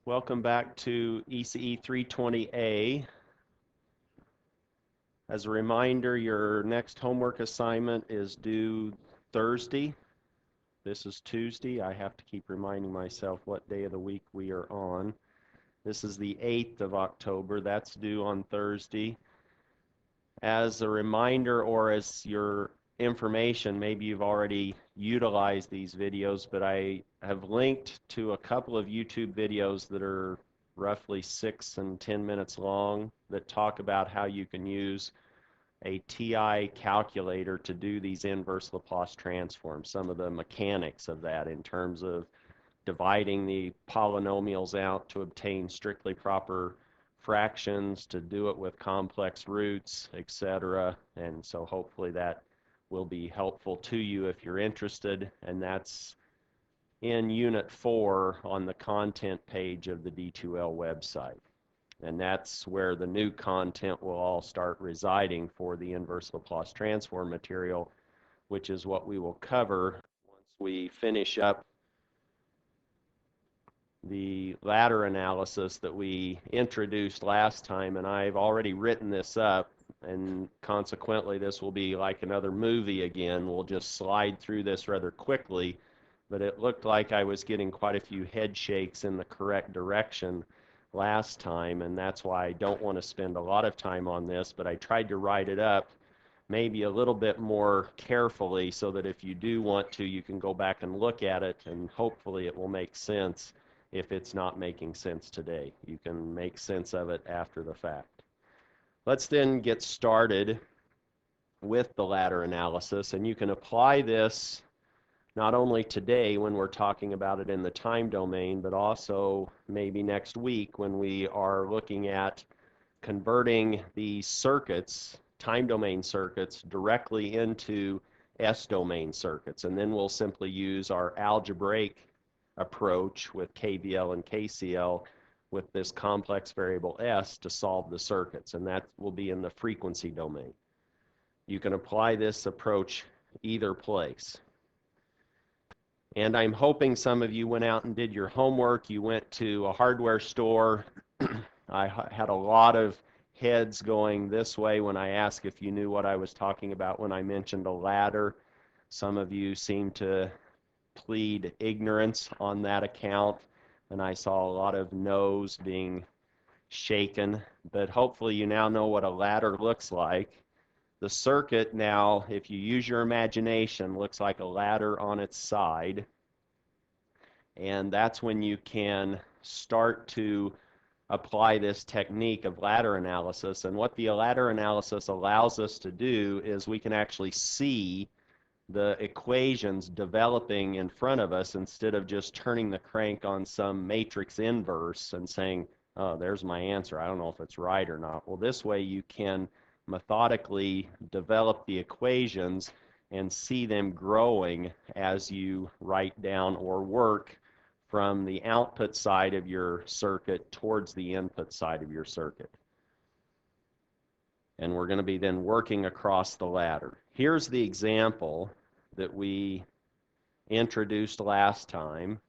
Welcome back to ECE 320A. As a reminder, your next homework assignment is due Thursday. This is Tuesday. I have to keep reminding myself what day of the week we are on. This is the 8th of October. That's due on Thursday. As a reminder or as your information, maybe you've already utilized these videos, but I have linked to a couple of YouTube videos that are roughly 6 and 10 minutes long that talk about how you can use a TI calculator to do these inverse Laplace transforms, some of the mechanics of that in terms of dividing the polynomials out to obtain strictly proper fractions, to do it with complex roots, etc. And so hopefully that will be helpful to you if you're interested, and that's in Unit 4 on the content page of the D2L website. And that's where the new content will all start residing for the inverse Laplace transform material, which is what we will cover once we finish up the ladder analysis that we introduced last time. And I've already written this up, and consequently this will be like another movie again. We'll just slide through this rather quickly, but it looked like I was getting quite a few head shakes in the correct direction last time, and that's why I don't want to spend a lot of time on this, but I tried to write it up maybe a little bit more carefully so that if you do want to, you can go back and look at it, and hopefully it will make sense. If it's not making sense today, you can make sense of it after the fact. Let's then get started with the ladder analysis, and you can apply this not only today when we're talking about it in the time domain, but also maybe next week when we are looking at converting the circuits, time domain circuits, directly into S domain circuits. And then we'll simply use our algebraic approach with KVL and KCL with this complex variable S to solve the circuits, and that will be in the frequency domain. You can apply this approach either place. And I'm hoping some of you went out and did your homework. You went to a hardware store. I had a lot of heads going this way when I asked if you knew what I was talking about when I mentioned a ladder. Some of you seem to plead ignorance on that account, and I saw a lot of no's being shaken, but hopefully you now know what a ladder looks like. The circuit now, if you use your imagination, looks like a ladder on its side, and that's when you can start to apply this technique of ladder analysis. And what the ladder analysis allows us to do is we can actually see the equations developing in front of us instead of just turning the crank on some matrix inverse and saying, oh, there's my answer. I don't know if it's right or not. Well, this way you can methodically develop the equations and see them growing as you write down or work from the output side of your circuit towards the input side of your circuit. And we're going to be then working across the ladder. Here's the example that we introduced last time.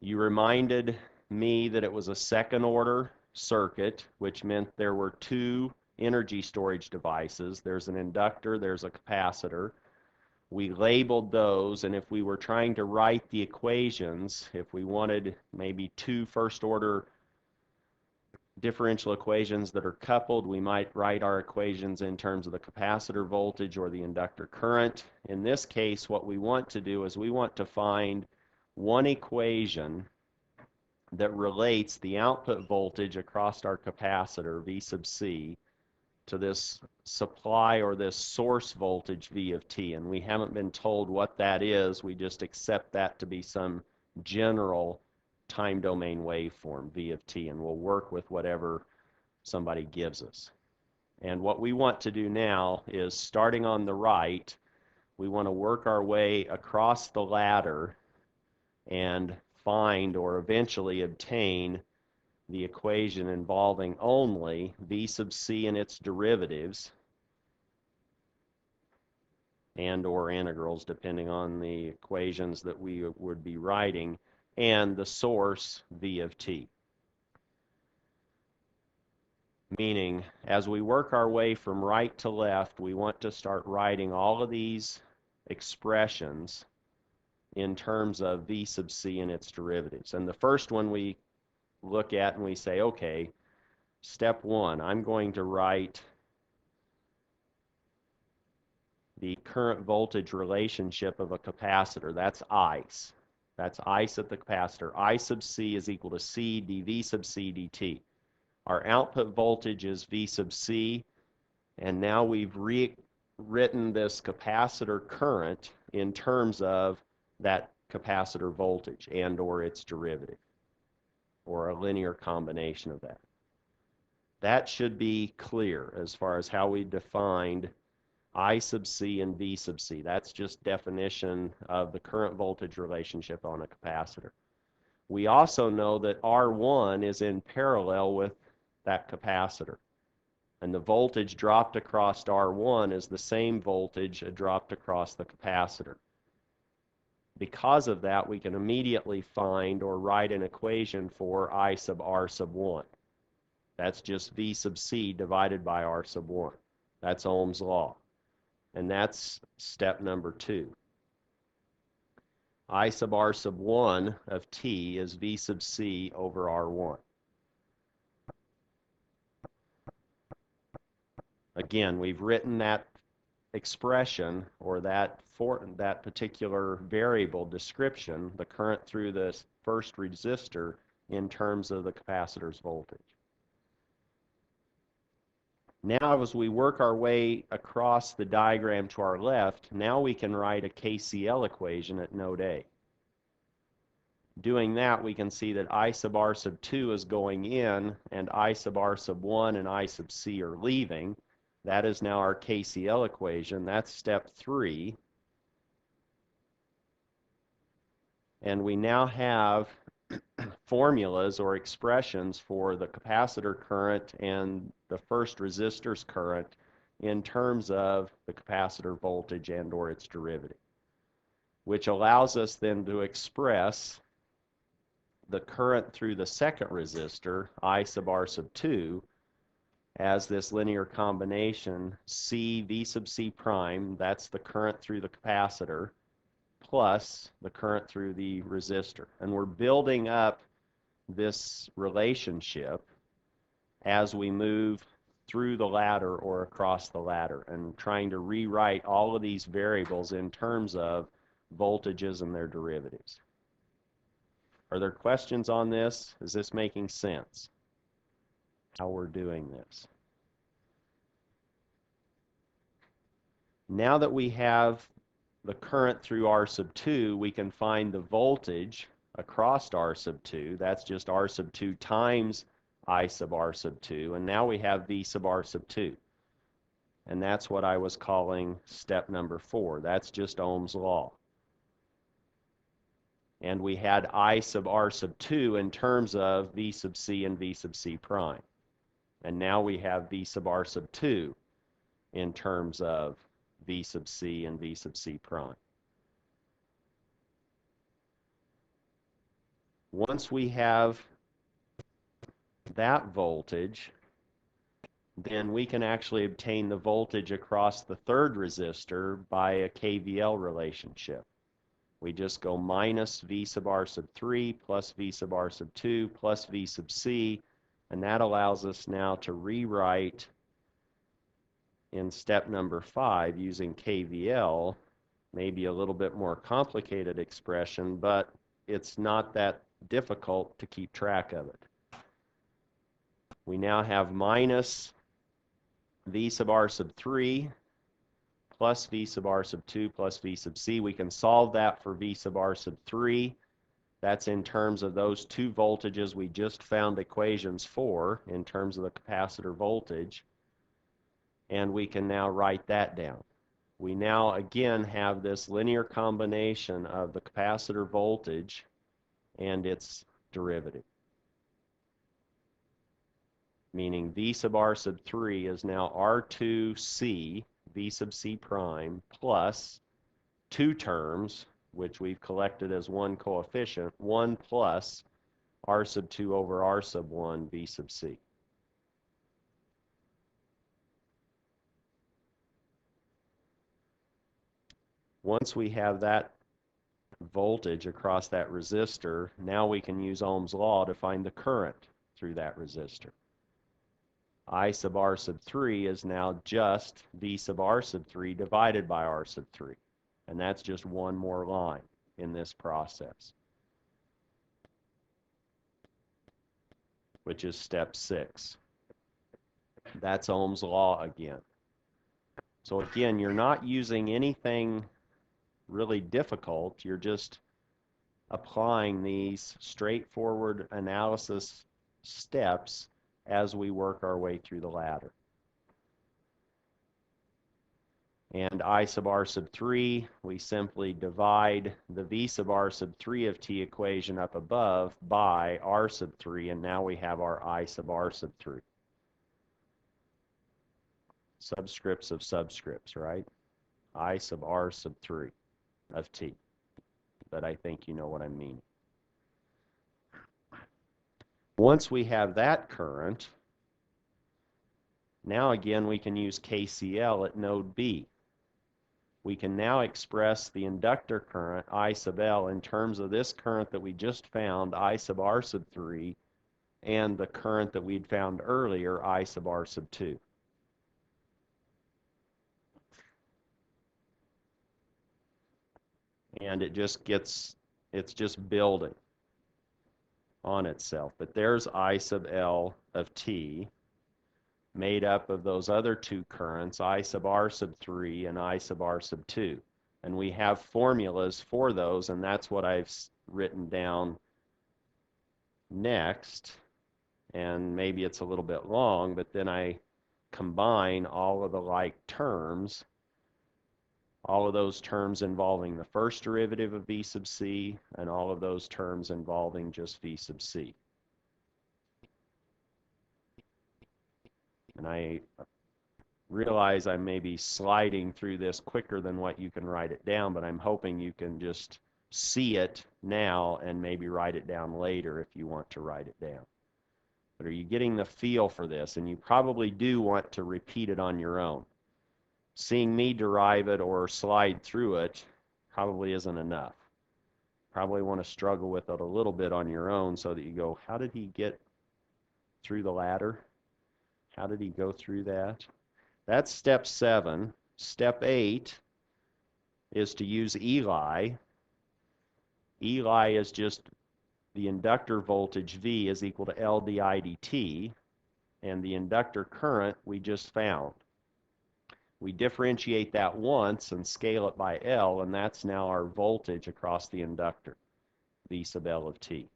You reminded me that it was a second order circuit, which meant there were two energy storage devices. There's an inductor, there's a capacitor. We labeled those, and if we were trying to write the equations, if we wanted maybe two first order differential equations that are coupled, we might write our equations in terms of the capacitor voltage or the inductor current. In this case, what we want to do is we want to find one equation that relates the output voltage across our capacitor, V sub C, to this supply or this source voltage, V of t. And we haven't been told what that is. We just accept that to be some general time domain waveform, V of t, and we'll work with whatever somebody gives us. And what we want to do now is, starting on the right, we want to work our way across the ladder and find or eventually obtain the equation involving only V sub c and its derivatives and or integrals, depending on the equations that we would be writing, and the source V of t. Meaning, as we work our way from right to left, we want to start writing all of these expressions in terms of V sub c and its derivatives. And the first one we look at and we say, okay, step one, I'm going to write the current voltage relationship of a capacitor. That's ICE. That's ICE at the capacitor. I sub c is equal to c dV sub c dt. Our output voltage is V sub c, and now we've rewritten this capacitor current in terms of that capacitor voltage and or its derivative, or a linear combination of that. That should be clear as far as how we defined I sub c and V sub c. That's just definition of the current voltage relationship on a capacitor. We also know that R1 is in parallel with that capacitor. And the voltage dropped across R1 is the same voltage dropped across the capacitor. Because of that, we can immediately find or write an equation for I sub R sub 1. That's just V sub c divided by R sub 1. That's Ohm's law. And that's step number 2. I sub R sub 1 of t is V sub c over R1. Again, we've written that expression or that particular variable description, the current through the first resistor, in terms of the capacitor's voltage. Now, as we work our way across the diagram to our left, now we can write a KCL equation at node A. Doing that, we can see that I sub R sub 2 is going in, and I sub R sub 1 and I sub c are leaving. That is now our KCL equation. That's step 3. And we now have formulas or expressions for the capacitor current and the first resistor's current in terms of the capacitor voltage and or its derivative, which allows us then to express the current through the second resistor, I sub R sub 2, as this linear combination C V sub C prime, that's the current through the capacitor, plus the current through the resistor. And we're building up this relationship as we move through the ladder or across the ladder and trying to rewrite all of these variables in terms of voltages and their derivatives. Are there questions on this? Is this making sense? How we're doing this? Now that we have the current through R sub 2, we can find the voltage across R sub 2. That's just R sub 2 times I sub R sub 2. And now we have V sub R sub 2. And that's what I was calling step number 4. That's just Ohm's law. And we had I sub R sub 2 in terms of V sub c and V sub c prime. And now we have V sub R sub 2 in terms of V sub c and V sub c prime. Once we have that voltage, then we can actually obtain the voltage across the third resistor by a KVL relationship. We just go minus V sub R sub 3 plus V sub R sub 2 plus V sub c, and that allows us now to rewrite in step number 5 using KVL, maybe a little bit more complicated expression, but it's not that difficult to keep track of it. We now have minus V sub R sub 3 plus V sub R sub 2 plus V sub c. We can solve that for V sub R sub 3. That's in terms of those two voltages we just found equations for in terms of the capacitor voltage. And we can now write that down. We now again have this linear combination of the capacitor voltage and its derivative. Meaning V sub R sub 3 is now R2C, V sub c prime, plus two terms, which we've collected as one coefficient, 1 plus r sub 2 over r sub 1 v sub c. Once we have that voltage across that resistor, now we can use Ohm's law to find the current through that resistor. I sub r sub 3 is now just v sub r sub 3 divided by r sub 3. And that's just one more line in this process, which is step 6. That's Ohm's law again. So again, you're not using anything really difficult. You're just applying these straightforward analysis steps as we work our way through the ladder. And I sub r sub 3, we simply divide the v sub r sub 3 of t equation up above by r sub 3, and now we have our I sub r sub 3. Subscripts of subscripts, right? I sub r sub 3 of t. But I think you know what I mean. Once we have that current, now again we can use KCL at node B. We can now express the inductor current, I sub L, in terms of this current that we just found, I sub R sub 3, and the current that we'd found earlier, I sub R sub 2. And it's just building on itself. But there's I sub L of T, made up of those other two currents, I sub R sub 3 and I sub R sub 2. And we have formulas for those, and that's what I've written down next. And maybe it's a little bit long, but then I combine all of the like terms, all of those terms involving the first derivative of v sub c, and all of those terms involving just v sub c. And I realize I may be sliding through this quicker than what you can write it down, but I'm hoping you can just see it now and maybe write it down later if you want to write it down. But are you getting the feel for this? And you probably do want to repeat it on your own. Seeing me derive it or slide through it probably isn't enough. Probably want to struggle with it a little bit on your own so that you go, how did he get through the ladder? How did he go through that? That's step 7. Step 8 is to use Eli. Eli is just the inductor voltage V is equal to L di dt, and the inductor current we just found. We differentiate that once and scale it by L, and that's now our voltage across the inductor, V sub L of t.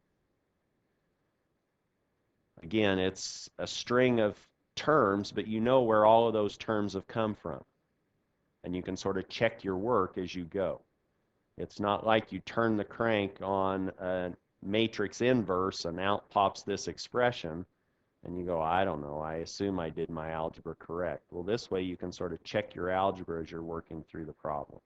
Again, it's a string of terms, but you know where all of those terms have come from. And you can sort of check your work as you go. It's not like you turn the crank on a matrix inverse and out pops this expression, and you go, I don't know, I assume I did my algebra correct. Well, this way you can sort of check your algebra as you're working through the problem.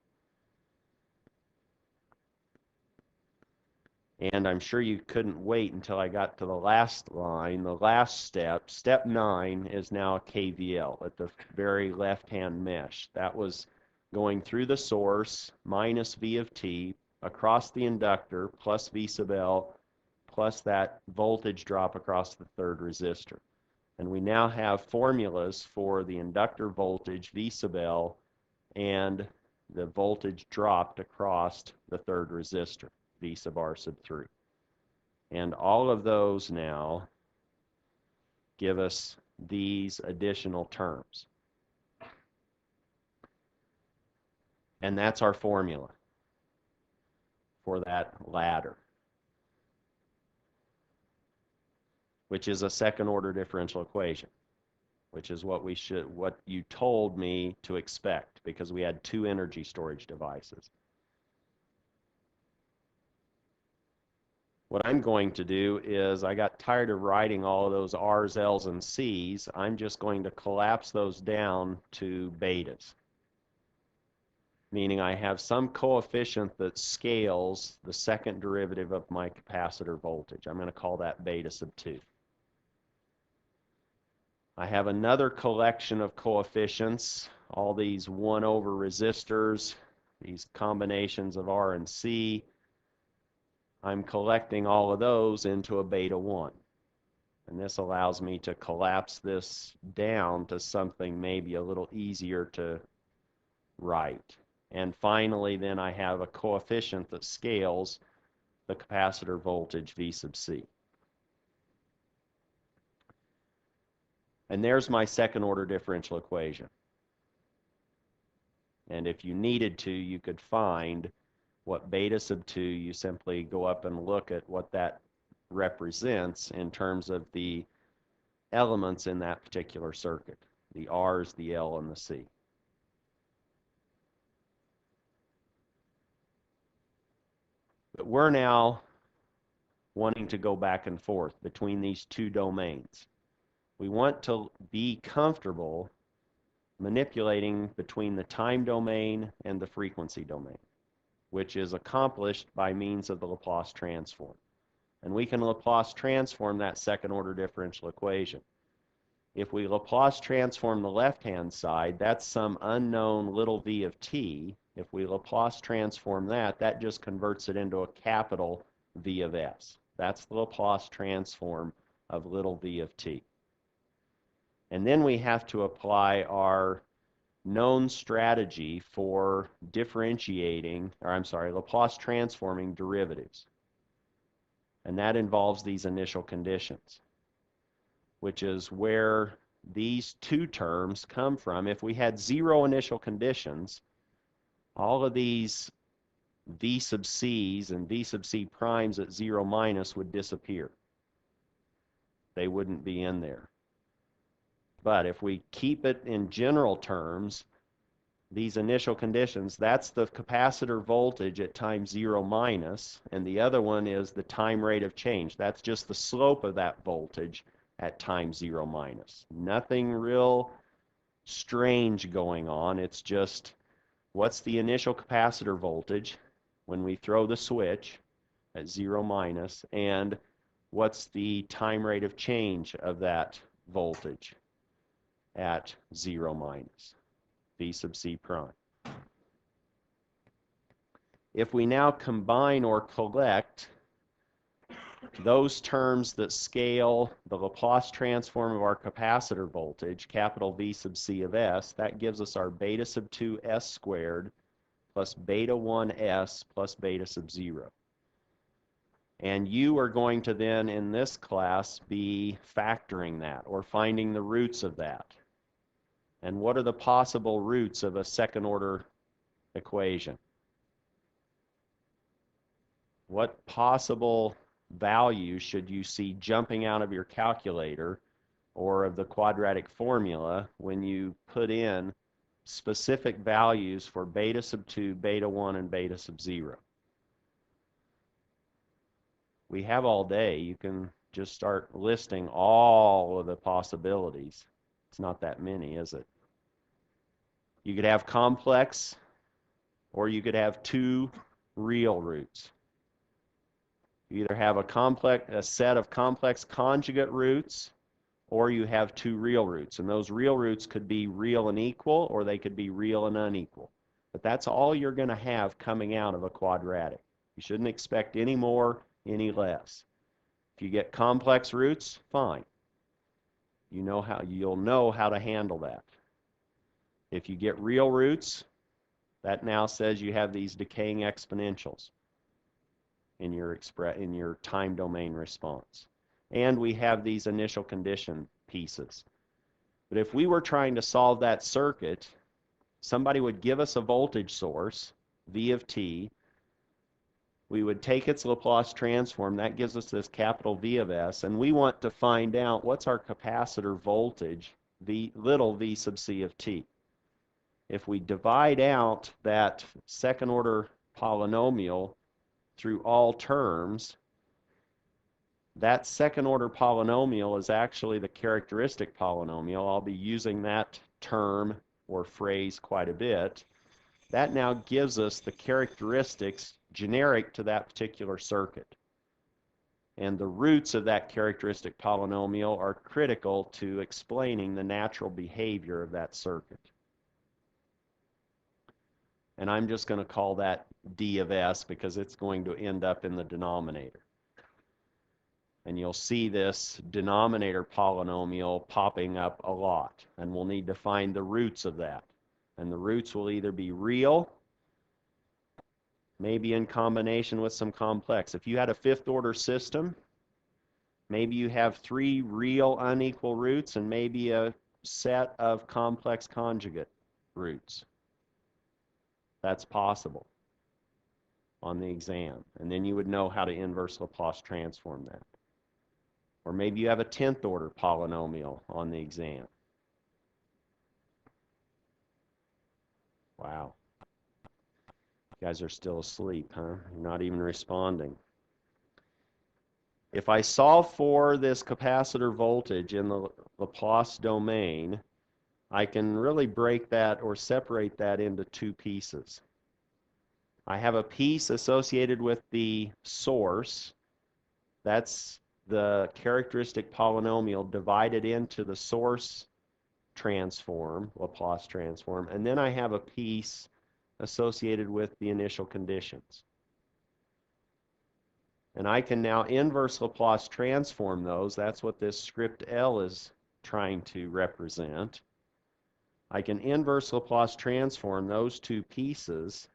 And I'm sure you couldn't wait until I got to the last line, the last step. Step 9 is now a KVL at the very left-hand mesh. That was going through the source minus V of t across the inductor plus V sub L plus that voltage drop across the third resistor. And we now have formulas for the inductor voltage V sub L and the voltage dropped across the third resistor, V sub R sub 3. And all of those now give us these additional terms. And that's our formula for that ladder, which is a second order differential equation, which is what you told me to expect, because we had two energy storage devices. What I'm going to do is, I got tired of writing all of those R's, L's, and C's. I'm just going to collapse those down to betas. meaning I have some coefficient that scales the second derivative of my capacitor voltage. I'm going to call that beta sub 2. I have another collection of coefficients, all these 1 over resistors, these combinations of R and C. I'm collecting all of those into a beta 1. And this allows me to collapse this down to something maybe a little easier to write. And finally, then I have a coefficient that scales the capacitor voltage V sub C. And there's my second order differential equation. And if you needed to, you could find what beta sub 2, you simply go up and look at what that represents in terms of the elements in that particular circuit, the R's, the L, and the C. But we're now wanting to go back and forth between these two domains. We want to be comfortable manipulating between the time domain and the frequency domain, which is accomplished by means of the Laplace transform. And we can Laplace transform that second order differential equation. If we Laplace transform the left-hand side, that's some unknown little v of t. If we Laplace transform that, that just converts it into a capital V of s. That's the Laplace transform of little v of t. And then we have to apply our known strategy for differentiating, or I'm sorry, Laplace transforming derivatives. And that involves these initial conditions, which is where these two terms come from. If we had zero initial conditions, all of these V sub c's and V sub c primes at 0 minus would disappear. They wouldn't be in there. But if we keep it in general terms, these initial conditions, that's the capacitor voltage at time 0 minus, and the other one is the time rate of change. That's just the slope of that voltage at time 0 minus. Nothing real strange going on. It's just what's the initial capacitor voltage when we throw the switch at 0 minus, and what's the time rate of change of that voltage at 0 minus, V sub c prime. If we now combine or collect those terms that scale the Laplace transform of our capacitor voltage, capital V sub c of s, that gives us our beta sub 2 s squared plus beta 1 s plus beta sub 0. And you are going to then, in this class, be factoring that or finding the roots of that. And what are the possible roots of a second order equation? What possible values should you see jumping out of your calculator or of the quadratic formula when you put in specific values for beta sub 2, beta 1, and beta sub 0? We have all day. You can just start listing all of the possibilities. It's not that many, is it? You could have complex, or you could have two real roots. You either have a set of complex conjugate roots, or you have two real roots. And those real roots could be real and equal, or they could be real and unequal. But that's all you're going to have coming out of a quadratic. You shouldn't expect any more, any less. If you get complex roots, fine. You'll know how to handle that. If you get real roots, that now says you have these decaying exponentials in your time domain response. And we have these initial condition pieces. But if we were trying to solve that circuit, somebody would give us a voltage source, V of t. We would take its Laplace transform. That gives us this capital V of s. And we want to find out what's our capacitor voltage, little v sub c of t. If we divide out that second order polynomial through all terms, that second order polynomial is actually the characteristic polynomial. I'll be using that term or phrase quite a bit. that now gives us the characteristics generic to that particular circuit. And the roots of that characteristic polynomial are critical to explaining the natural behavior of that circuit. And I'm just going to call that d of s because it's going to end up in the denominator. And you'll see this denominator polynomial popping up a lot. And we'll need to find the roots of that. And the roots will either be real, maybe in combination with some complex. If you had a fifth order system, maybe you have 3 real unequal roots and maybe a set of complex conjugate roots. That's possible on the exam. And then you would know how to inverse Laplace transform that. Or maybe you have a 10th order polynomial on the exam. Wow. You guys are still asleep, huh? You're not even responding. If I solve for this capacitor voltage in the Laplace domain, I can really break that or separate that into 2 pieces. I have a piece associated with the source. That's the characteristic polynomial divided into the source transform, Laplace transform, and then I have a piece associated with the initial conditions. And I can now inverse Laplace transform those. That's what this script L is trying to represent. I can inverse Laplace transform those 2 pieces.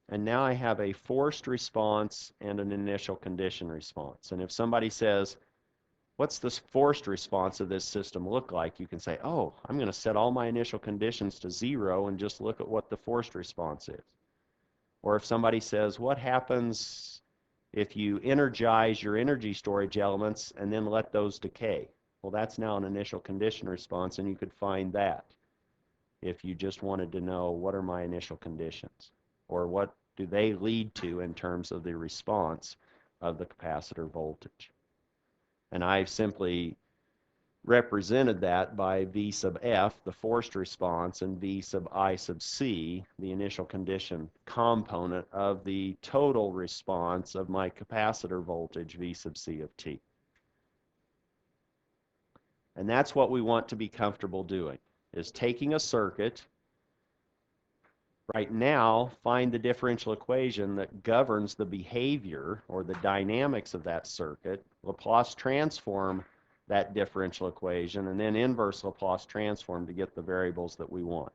And now I have a forced response and an initial condition response. And if somebody says, what's this forced response of this system look like? You can say, oh, I'm going to set all my initial conditions to 0 and just look at what the forced response is. Or if somebody says, what happens if you energize your energy storage elements and then let those decay? Well, that's now an initial condition response, and you could find that if you just wanted to know what are my initial conditions, or what do they lead to in terms of the response of the capacitor voltage. And I've simply represented that by V sub F, the forced response, and V sub I sub C, the initial condition component of the total response of my capacitor voltage, V sub C of t. And that's what we want to be comfortable doing, is taking a circuit, right now, find the differential equation that governs the behavior or the dynamics of that circuit, Laplace transform that differential equation, and then inverse Laplace transform to get the variables that we want.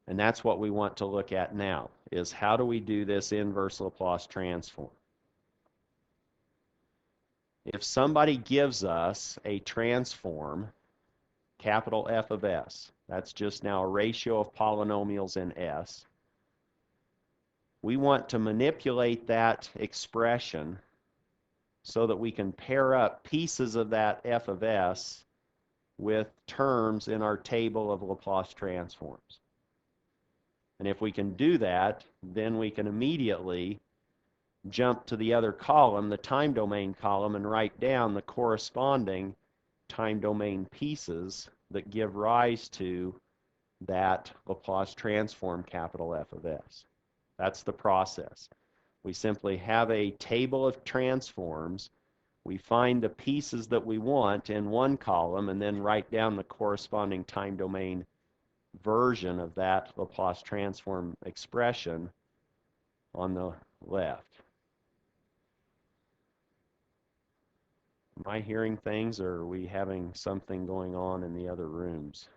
And that's what we want to look at now, is how do we do this inverse Laplace transform? If somebody gives us a transform, capital F of S, that's just now a ratio of polynomials in S, we want to manipulate that expression so that we can pair up pieces of that F of S with terms in our table of Laplace transforms. And if we can do that, then we can immediately jump to the other column, the time domain column, and write down the corresponding time domain pieces that give rise to that Laplace transform capital F of S. That's the process. We simply have a table of transforms. We find the pieces that we want in one column and then write down the corresponding time domain version of that Laplace transform expression on the left. Am I hearing things, or are we having something going on in the other rooms?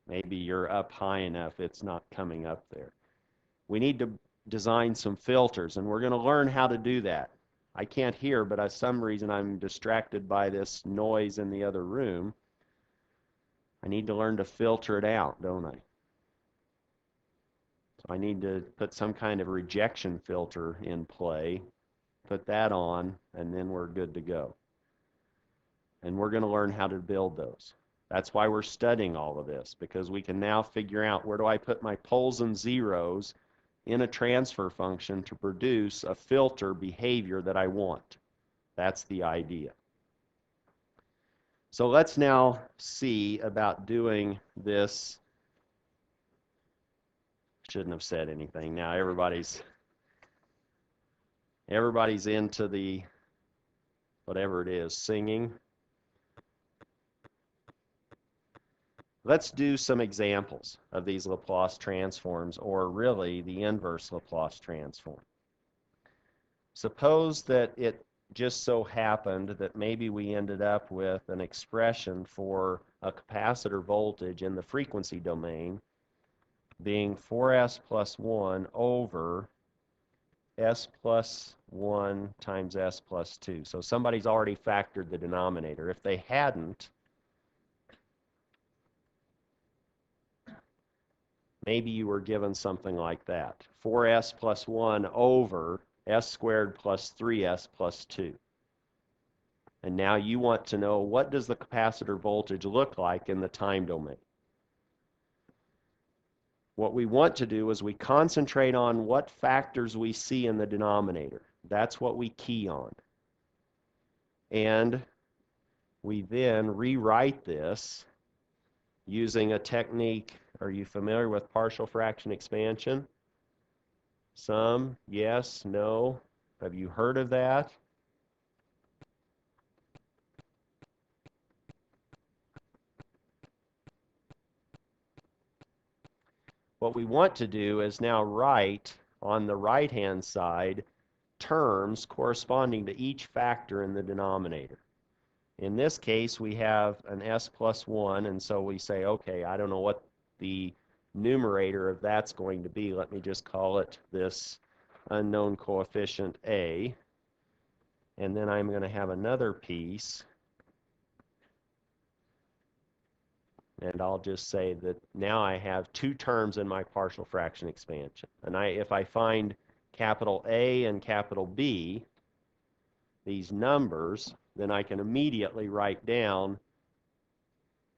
Maybe you're up high enough it's not coming up there. We need to design some filters, and we're going to learn how to do that. I can't hear, but for some reason I'm distracted by this noise in the other room. I need to learn to filter it out, don't I? So I need to put some kind of rejection filter in play, put that on, and then we're good to go. And we're going to learn how to build those. That's why we're studying all of this, because we can now figure out where do I put my poles and zeros in a transfer function to produce a filter behavior that I want. That's the idea. So let's now see about doing this. Shouldn't have said anything. Now everybody's into the whatever it is, singing. Let's do some examples of these Laplace transforms, or really the inverse Laplace transform. Suppose that it just so happened that maybe we ended up with an expression for a capacitor voltage in the frequency domain being 4s plus 1 over s plus 1 times s plus 2. So somebody's already factored the denominator. If they hadn't, maybe you were given something like that. 4s plus 1 over s squared plus 3s plus 2. And now you want to know, what does the capacitor voltage look like in the time domain? What we want to do is we concentrate on what factors we see in the denominator. That's what we key on. And we then rewrite this using a technique. Are you familiar with partial fraction expansion? Some, yes, no. Have you heard of that? What we want to do is now write on the right-hand side terms corresponding to each factor in the denominator. In this case, we have an s plus 1, and so we say, okay, I don't know what the numerator of that's going to be. Let me just call it this unknown coefficient a. And then I'm going to have another piece, and I'll just say that now I have two terms in my partial fraction expansion. And if I find capital A and capital B, these numbers, then I can immediately write down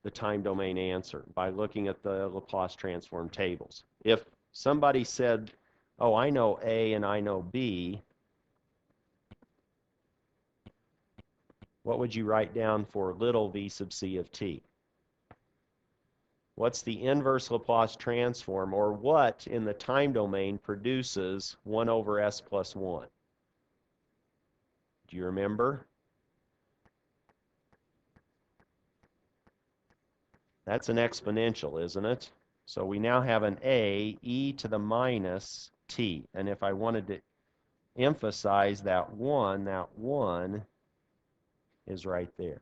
the time domain answer by looking at the Laplace transform tables. If somebody said, oh, I know A and I know B, what would you write down for little v sub c of t? What's the inverse Laplace transform, or what in the time domain produces 1 over s plus 1? Do you remember? That's an exponential, isn't it? So we now have an a e to the minus t. And if I wanted to emphasize that 1 is right there.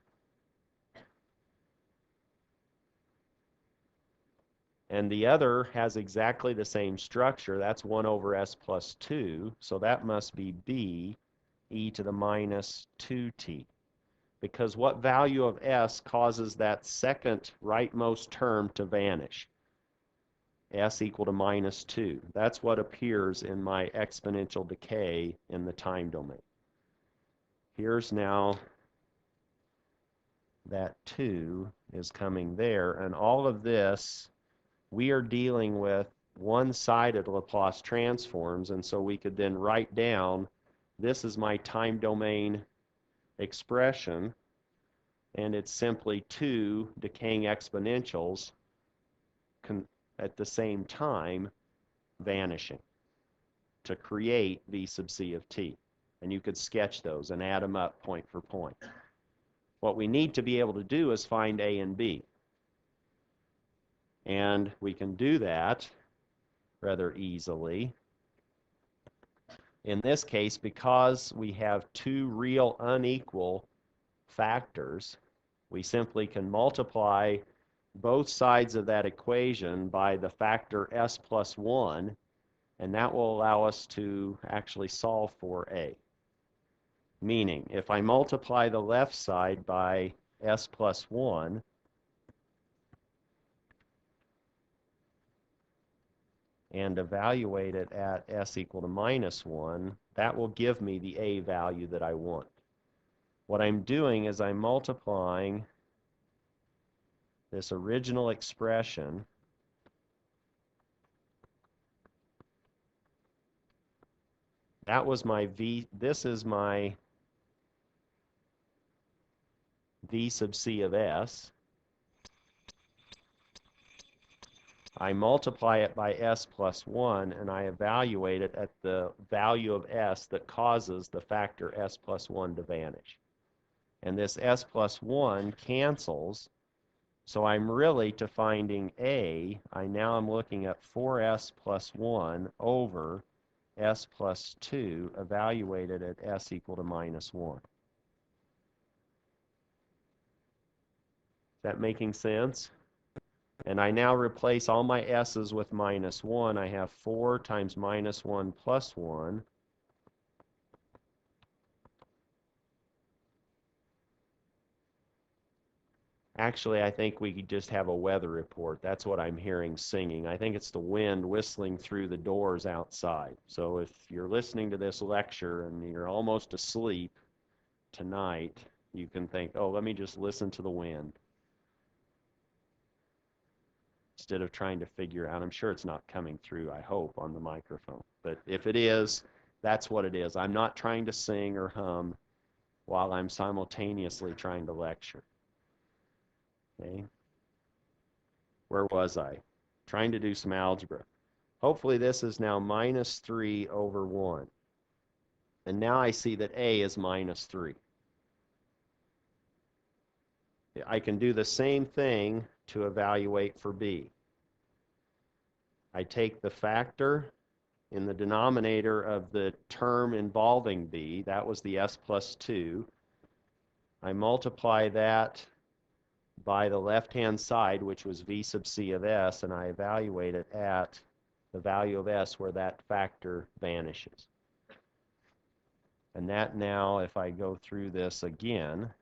And the other has exactly the same structure. That's 1 over s plus 2. So that must be b e to the minus 2t. Because what value of s causes that second rightmost term to vanish? S equal to minus 2. That's what appears in my exponential decay in the time domain. Here's now that 2 is coming there, and all of this, we are dealing with one-sided Laplace transforms, and so we could then write down, this is my time domain expression, and it's simply two decaying exponentials at the same time vanishing to create v sub c of t. And you could sketch those and add them up point for point. What we need to be able to do is find a and b. And we can do that rather easily. In this case, because we have two real unequal factors, we simply can multiply both sides of that equation by the factor s plus 1, and that will allow us to actually solve for a. Meaning, if I multiply the left side by s plus 1, and evaluate it at s equal to minus 1, that will give me the a value that I want. What I'm doing is I'm multiplying this original expression that was my v, this is my v sub c of s. I multiply it by s plus 1, and I evaluate it at the value of s that causes the factor s plus 1 to vanish. And this s plus 1 cancels, so I'm really, to finding a, I now am looking at 4s plus 1 over s plus 2 evaluated at s equal to minus 1. Is that making sense? And I now replace all my s's with minus 1. I have 4 times minus 1 plus 1. Actually, I think we could just have a weather report. That's what I'm hearing singing. I think it's the wind whistling through the doors outside. So if you're listening to this lecture and you're almost asleep tonight, you can think, oh, let me just listen to the wind, instead of trying to figure out. I'm sure it's not coming through, I hope, on the microphone. But if it is, that's what it is. I'm not trying to sing or hum while I'm simultaneously trying to lecture. Okay? Where was I? Trying to do some algebra. Hopefully this is now minus 3 over 1. And now I see that a is minus 3. I can do the same thing to evaluate for b. I take the factor in the denominator of the term involving b, that was the s plus 2. I multiply that by the left-hand side, which was v sub c of s, and I evaluate it at the value of s where that factor vanishes. And that now, if I go through this again,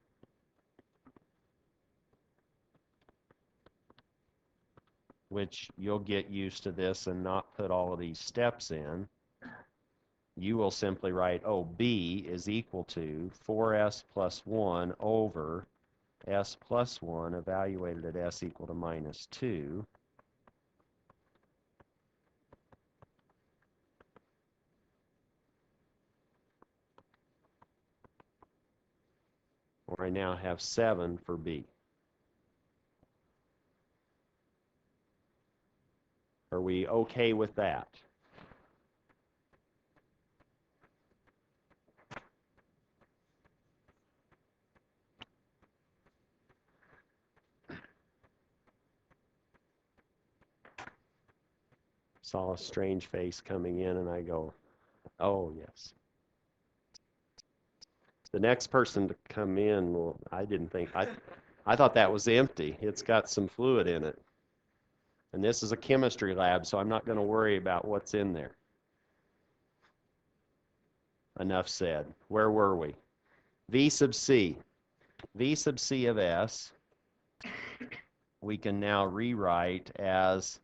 which you'll get used to this and not put all of these steps in, you will simply write, oh, b is equal to 4s plus 1 over s plus 1 evaluated at s equal to minus 2. Or I now have 7 for b. Are we okay with that? Saw a strange face coming in, and I go, oh, yes. The next person to come in, well, I didn't think, I thought that was empty. It's got some fluid in it. And this is a chemistry lab, so I'm not going to worry about what's in there. Enough said. Where were we? V sub c. V sub c of s, we can now rewrite as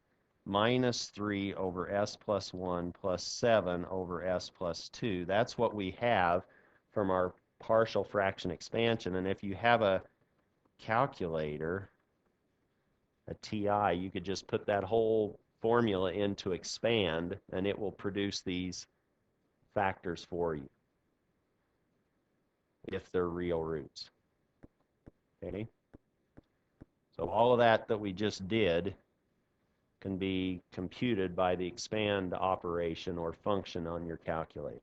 minus 3 over s plus 1 plus 7 over s plus 2. That's what we have from our partial fraction expansion. And if you have a calculator, a TI, you could just put that whole formula in to expand, and it will produce these factors for you if they're real roots. Okay? So all of that we just did can be computed by the expand operation or function on your calculator.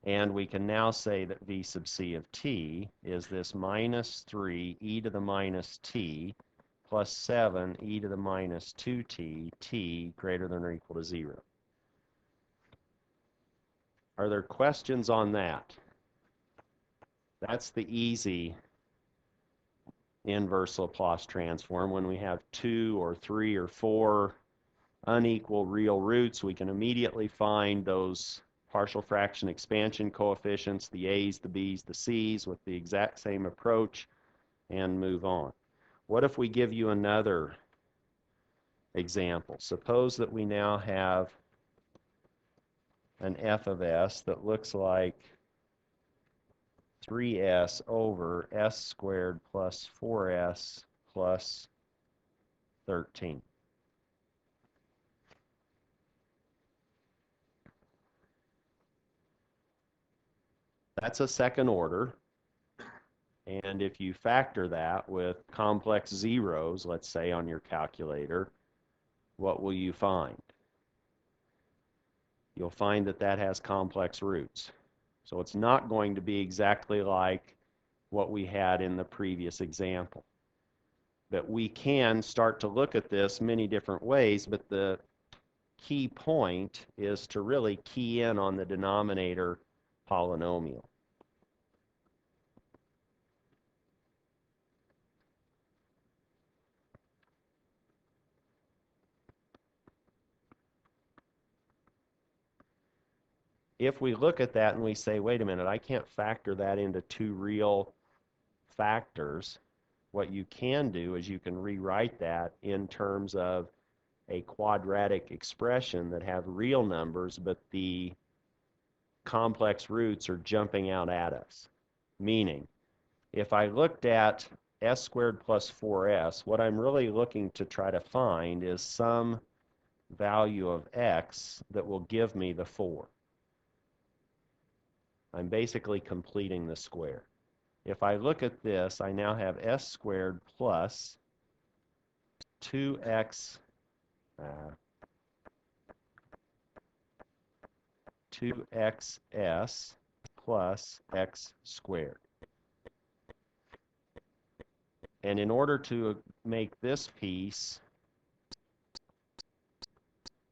And we can now say that v sub c of t is this minus 3 e to the minus t plus 7 e to the minus 2t, t greater than or equal to 0. Are there questions on that? That's the easy inverse Laplace transform. When we have 2 or 3 or 4 unequal real roots, we can immediately find those partial fraction expansion coefficients, the a's, the b's, the c's, with the exact same approach, and move on. What if we give you another example? Suppose that we now have an f of s that looks like 3s over s squared plus 4s plus 13. That's a second order, And if you factor that with complex zeros, let's say on your calculator, what will you find? You'll find that that has complex roots. So it's not going to be exactly like what we had in the previous example. But we can start to look at this many different ways, but the key point is to really key in on the denominator polynomial. If we look at that and we say, wait a minute, I can't factor that into two real factors, what you can do is you can rewrite that in terms of a quadratic expression that have real numbers, but the complex roots are jumping out at us. Meaning, if I looked at s squared plus 4s, what I'm really looking to try to find is some value of x that will give me the 4. I'm basically completing the square. If I look at this, I now have s squared plus 2x 2xs plus x squared. And in order to make this piece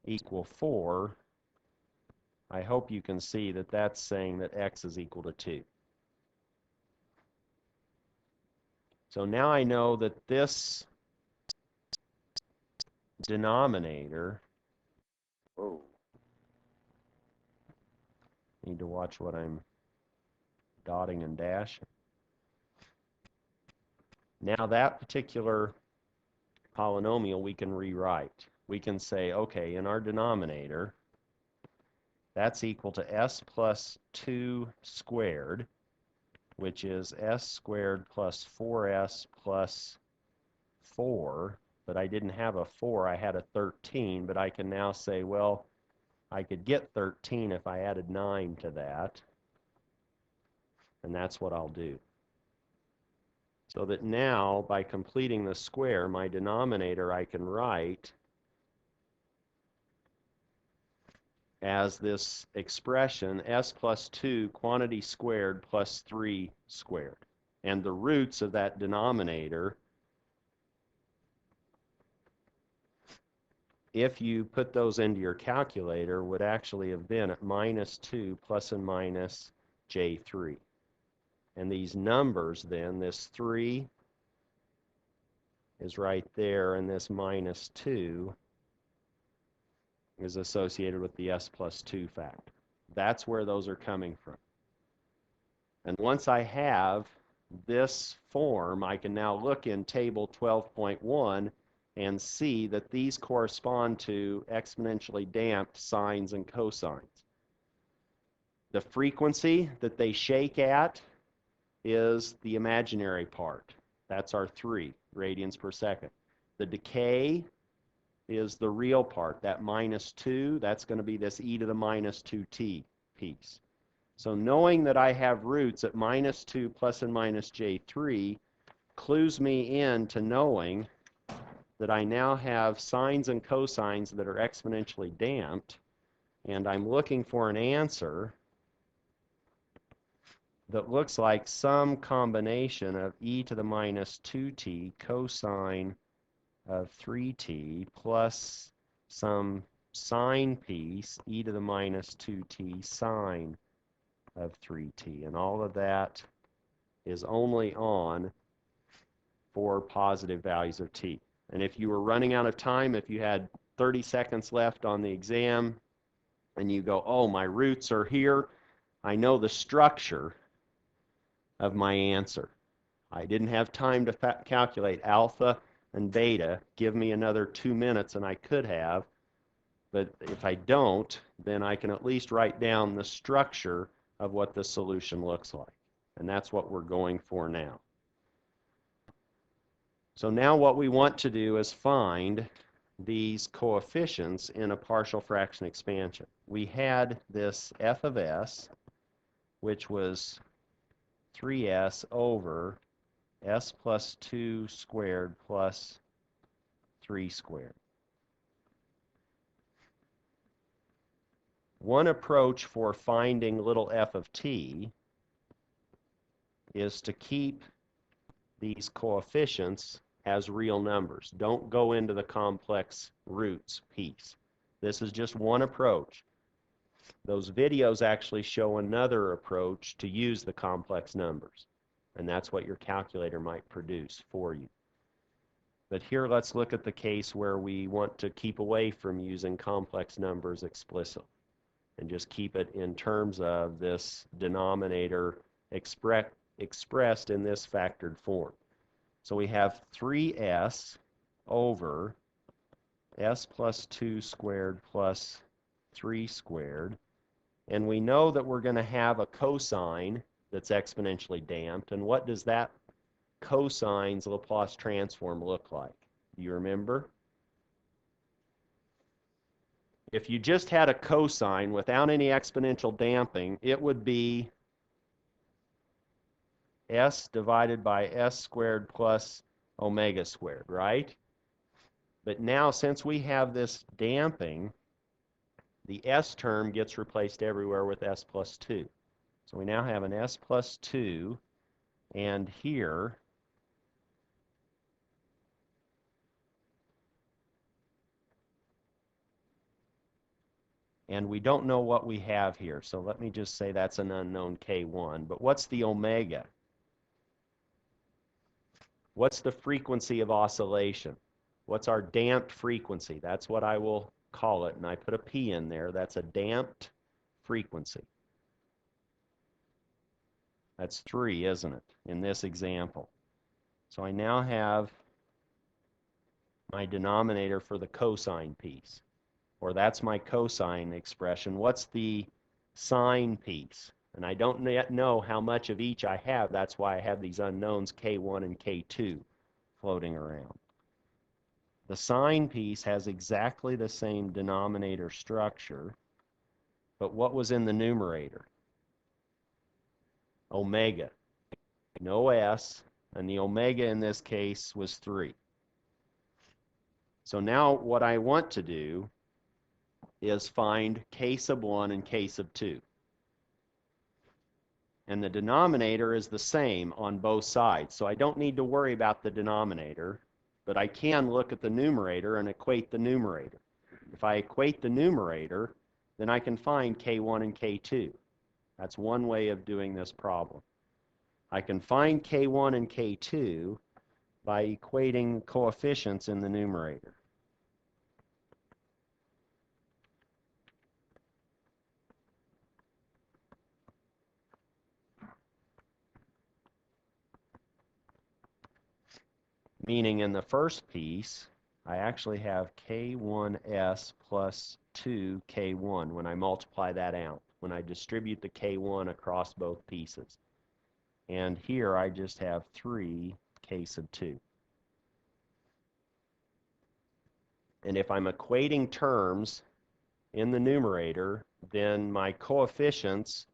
equal 4, I hope you can see that that's saying that x is equal to 2. So now I know that this denominator, need to watch what I'm dotting and dashing. Now that particular polynomial we can rewrite. We can say, okay, in our denominator, that's equal to s plus 2 squared, which is s squared plus 4s plus 4, but I didn't have a 4, I had a 13, but I can now say, well, I could get 13 if I added 9 to that, and that's what I'll do. So that now, by completing the square, my denominator I can write as this expression, s plus 2 quantity squared plus 3 squared. And the roots of that denominator, if you put those into your calculator, would actually have been at minus 2 plus and minus j3. And these numbers then, this 3 is right there, and this minus 2 is associated with the s plus 2 factor. That's where those are coming from. And once I have this form, I can now look in table 12.1 and see that these correspond to exponentially damped sines and cosines. The frequency that they shake at is the imaginary part. That's our 3 radians per second. The decay is the real part. That minus 2, that's going to be this e to the minus 2t piece. So knowing that I have roots at minus 2 plus and minus j3 clues me in to knowing that I now have sines and cosines that are exponentially damped, and I'm looking for an answer that looks like some combination of e to the minus 2t cosine of 3t plus some sine piece, e to the minus 2t sine of 3t. And all of that is only on for positive values of t. And if you were running out of time, if you had 30 seconds left on the exam, and you go, oh, my roots are here, I know the structure of my answer. I didn't have time to calculate alpha and beta. Give me another 2 minutes and I could have, but if I don't, then I can at least write down the structure of what the solution looks like. And that's what we're going for now. So now what we want to do is find these coefficients in a partial fraction expansion. We had this f of s, which was 3s over s plus 2 squared plus 3 squared. One approach for finding little f of t is to keep these coefficients as real numbers. Don't go into the complex roots piece. This is just one approach. Those videos actually show another approach to use the complex numbers, and that's what your calculator might produce for you. But here let's look at the case where we want to keep away from using complex numbers explicitly and just keep it in terms of this denominator expressed in this factored form. So we have 3s over s plus 2 squared plus 3 squared. And we know that we're going to have a cosine that's exponentially damped. And what does that cosine's Laplace transform look like? Do you remember? If you just had a cosine without any exponential damping, it would be s divided by s squared plus omega squared, right? But now, since we have this damping, the s term gets replaced everywhere with s plus 2. So we now have an s plus 2, and here and we don't know what we have here. So let me just say that's an unknown k1. But what's the omega? What's the frequency of oscillation? What's our damped frequency? That's what I will call it, and I put a p in there. That's a damped frequency. That's 3, isn't it, in this example? So I now have my denominator for the cosine piece, or that's my cosine expression. What's the sine piece? And I don't yet know how much of each I have. That's why I have these unknowns k1 and k2 floating around. The sine piece has exactly the same denominator structure, but what was in the numerator? Omega. No s, and the omega in this case was 3. So now what I want to do is find k sub 1 and k sub 2. And the denominator is the same on both sides, so I don't need to worry about the denominator, but I can look at the numerator and equate the numerator. If I equate the numerator, then I can find k1 and k2. That's one way of doing this problem. I can find k1 and k2 by equating coefficients in the numerator. Meaning in the first piece, I actually have k1s plus 2k1 when I multiply that out, when I distribute the k1 across both pieces. And here I just have 3 k sub 2. And if I'm equating terms in the numerator, then my coefficients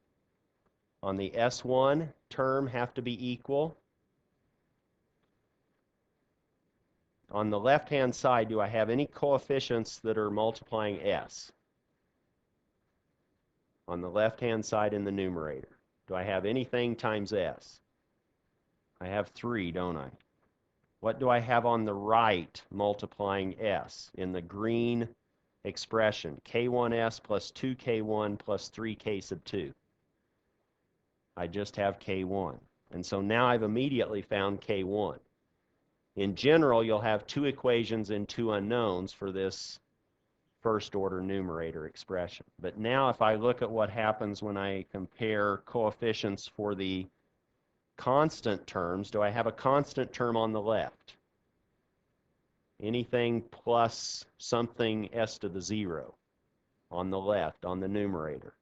on the S1 term have to be equal. On the left-hand side, do I have any coefficients that are multiplying S? On the left-hand side in the numerator, do I have anything times S? I have 3, don't I? What do I have on the right multiplying S in the green expression? K1S plus 2K1 plus 3K sub 2. I just have K1. And so now I've immediately found K1. In general, you'll have 2 equations and 2 unknowns for this first-order numerator expression. But now if I look at what happens when I compare coefficients for the constant terms, do I have a constant term on the left? Anything plus something s to the 0 on the left, on the numerator?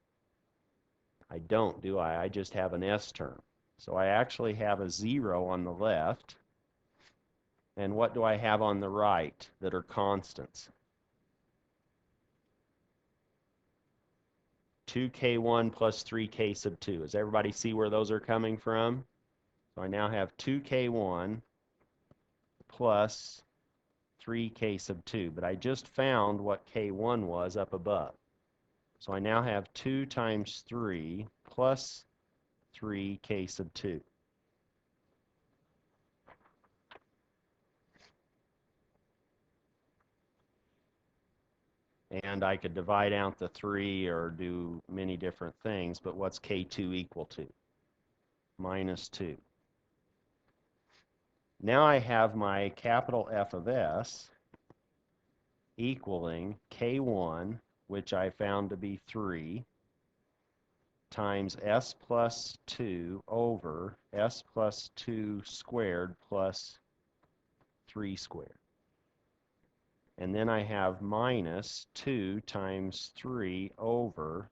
I don't, do I? I just have an s term. So I actually have a 0 on the left. And what do I have on the right that are constants? 2k1 plus 3k sub 2. Does everybody see where those are coming from? So I now have 2k1 plus 3k sub 2, but I just found what k1 was up above. So I now have 2 times 3 plus 3k sub 2. And I could divide out the 3 or do many different things, but what's k2 equal to? Minus 2. Now I have my capital F of S equaling k1, which I found to be 3, times s plus 2 over s plus 2 squared plus 3 squared. And then I have minus 2 times 3 over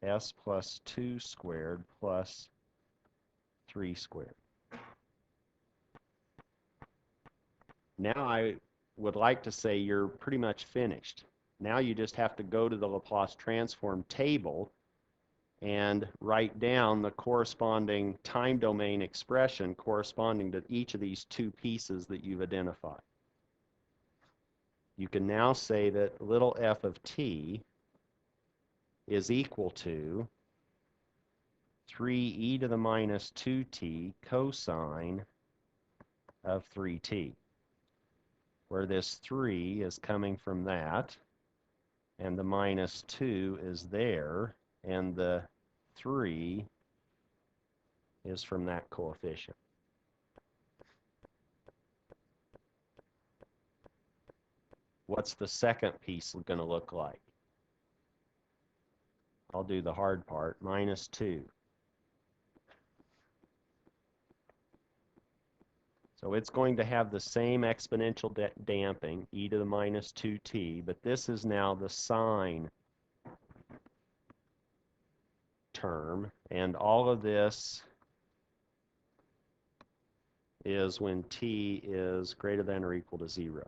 s plus 2 squared plus 3 squared. Now I would like to say you're pretty much finished. Now you just have to go to the Laplace transform table and write down the corresponding time domain expression corresponding to each of these two pieces that you've identified. You can now say that little f of t is equal to 3e to the minus 2t cosine of 3t, where this 3 is coming from that, and the minus 2 is there, and the 3 is from that coefficient. What's the second piece going to look like? I'll do the hard part, minus 2. So it's going to have the same exponential damping, e to the minus 2t, but this is now the sine term, and all of this is when t is greater than or equal to 0.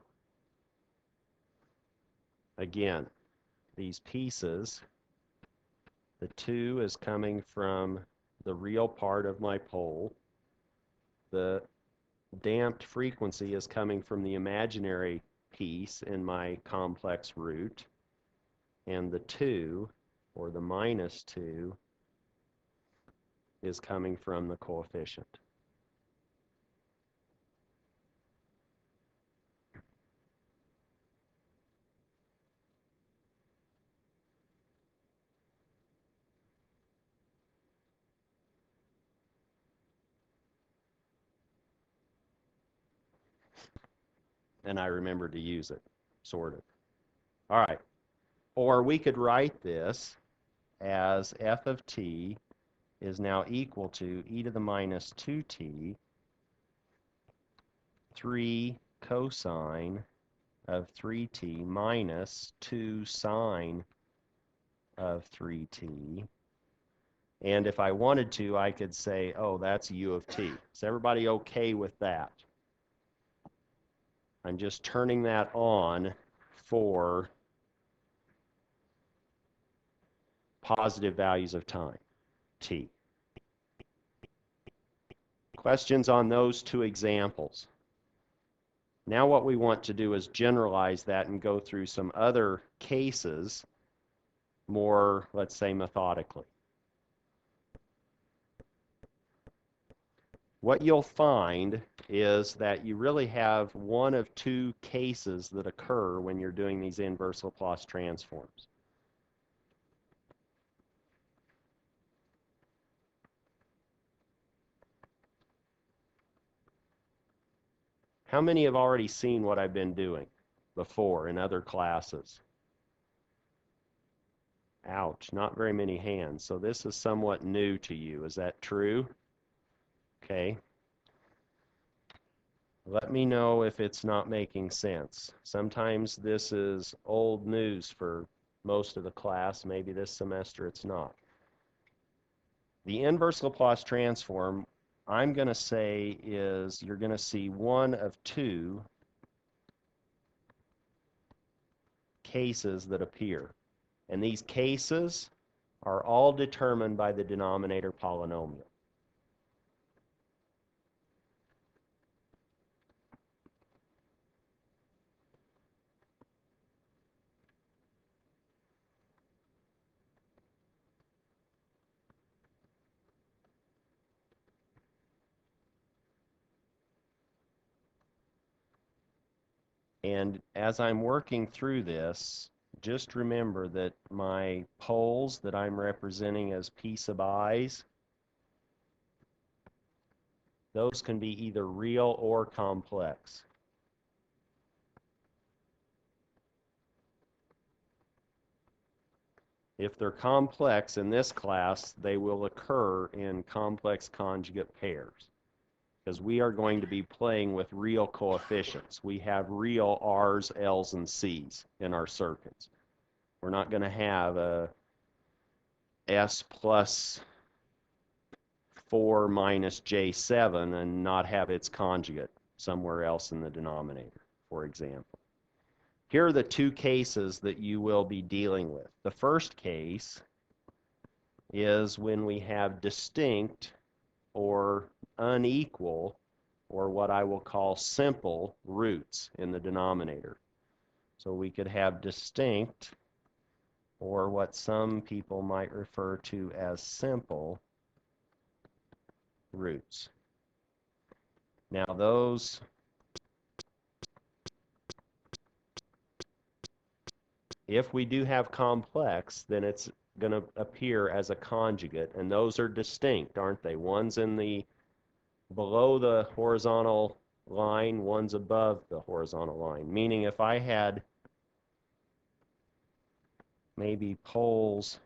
Again, these pieces, the 2 is coming from the real part of my pole. The damped frequency is coming from the imaginary piece in my complex root. And the 2, or the minus 2, is coming from the coefficient. And I remember to use it, sort of. All right. Or we could write this as f of t is now equal to e to the minus 2t, 3 cosine of 3t minus 2 sine of 3t. And if I wanted to, I could say, oh, that's u of t. Is everybody okay with that? I'm just turning that on for positive values of time, t. Questions on those two examples? Now what we want to do is generalize that and go through some other cases more, let's say, methodically. What you'll find is that you really have one of two cases that occur when you're doing these inverse Laplace transforms. How many have already seen what I've been doing before in other classes? Ouch, not very many hands. So this is somewhat new to you. Is that true? Okay. Let me know if it's not making sense. Sometimes this is old news for most of the class. Maybe this semester it's not. The inverse Laplace transform, I'm going to say, is you're going to see one of two cases that appear. And these cases are all determined by the denominator polynomial. And as I'm working through this, just remember that my poles that I'm representing as p sub i's, those can be either real or complex. If they're complex in this class, they will occur in complex conjugate pairs, because we are going to be playing with real coefficients. We have real R's, L's, and C's in our circuits. We're not going to have a S plus 4 minus J7 and not have its conjugate somewhere else in the denominator, for example. Here are the two cases that you will be dealing with. The first case is when we have distinct or unequal, or what I will call simple, roots in the denominator. So we could have distinct, or what some people might refer to as simple, roots. Now those if we do have complex, then it's going to appear as a conjugate, and those are distinct, aren't they? One's in the below the horizontal line, one's above the horizontal line. Meaning if I had maybe poles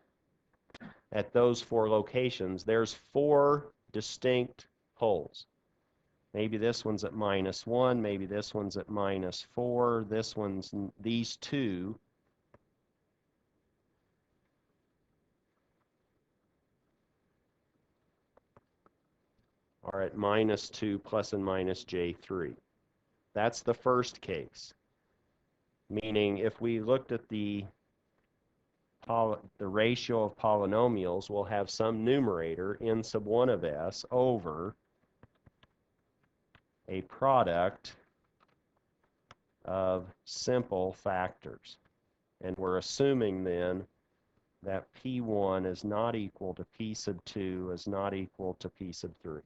at those 4 locations, there's 4 distinct poles. Maybe this one's at -1, maybe this one's at -4, this one's, these two are at -2 plus and minus J3. That's the first case. Meaning if we looked at the ratio of polynomials, we'll have some numerator, n sub 1 of s, over a product of simple factors. And we're assuming then that P1 is not equal to P sub 2 is not equal to P sub 3.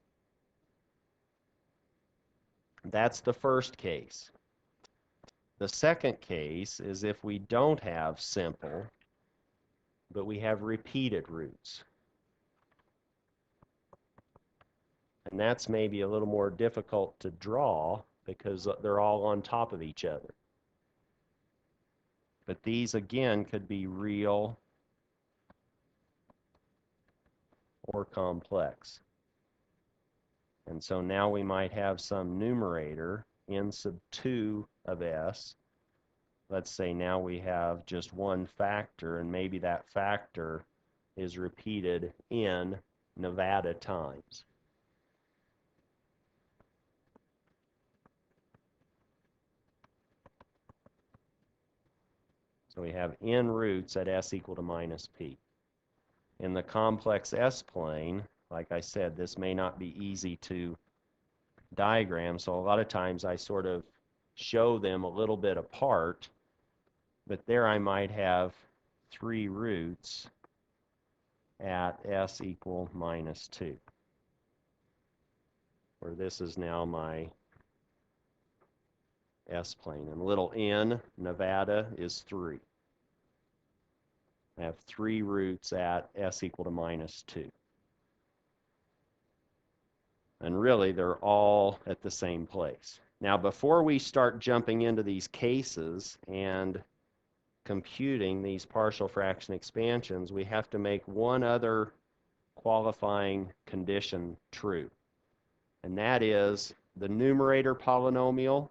That's the first case. The second case is if we don't have simple, but we have repeated roots. And that's maybe a little more difficult to draw because they're all on top of each other. But these, again, could be real or complex. And so now we might have some numerator, n sub 2 of s. Let's say now we have just one factor, and maybe that factor is repeated n Nevada times. So we have n roots at s equal to minus p. In the complex S-plane, like I said, this may not be easy to diagram, so a lot of times I sort of show them a little bit apart, but there I might have 3 roots at s equal minus 2, where this is now my S-plane, and little n, Nevada, is 3. I have 3 roots at s equal to minus 2. And really, they're all at the same place. Now, before we start jumping into these cases and computing these partial fraction expansions, we have to make one other qualifying condition true. And that is the numerator polynomial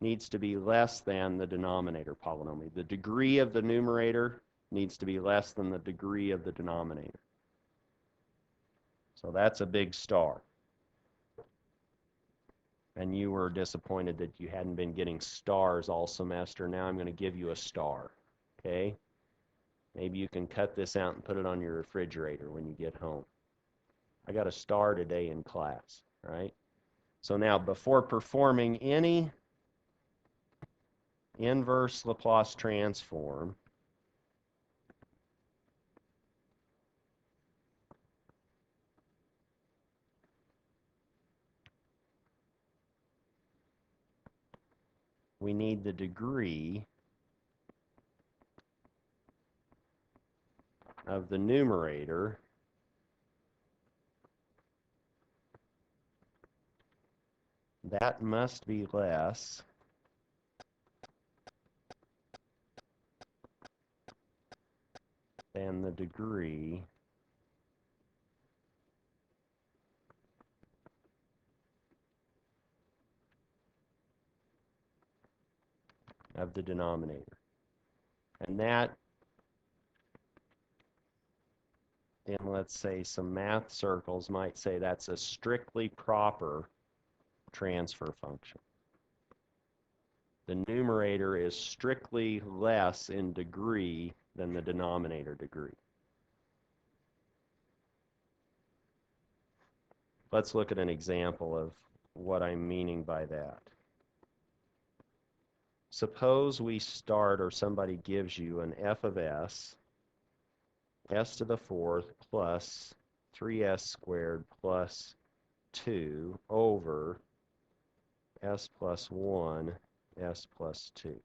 needs to be less than the denominator polynomial. The degree of the numerator needs to be less than the degree of the denominator. So that's a big star. And you were disappointed that you hadn't been getting stars all semester. Now I'm going to give you a star. Okay? Maybe you can cut this out and put it on your refrigerator when you get home. I got a star today in class, right? So now, before performing any inverse Laplace transform, we need the degree of the numerator that must be less than the degree of the denominator. And that, in let's say some math circles, might say that's a strictly proper transfer function. The numerator is strictly less in degree than the denominator degree. Let's look at an example of what I'm meaning by that. Suppose we start, or somebody gives you an f of s to the fourth plus 3s squared plus 2 over s plus 1, s plus 2.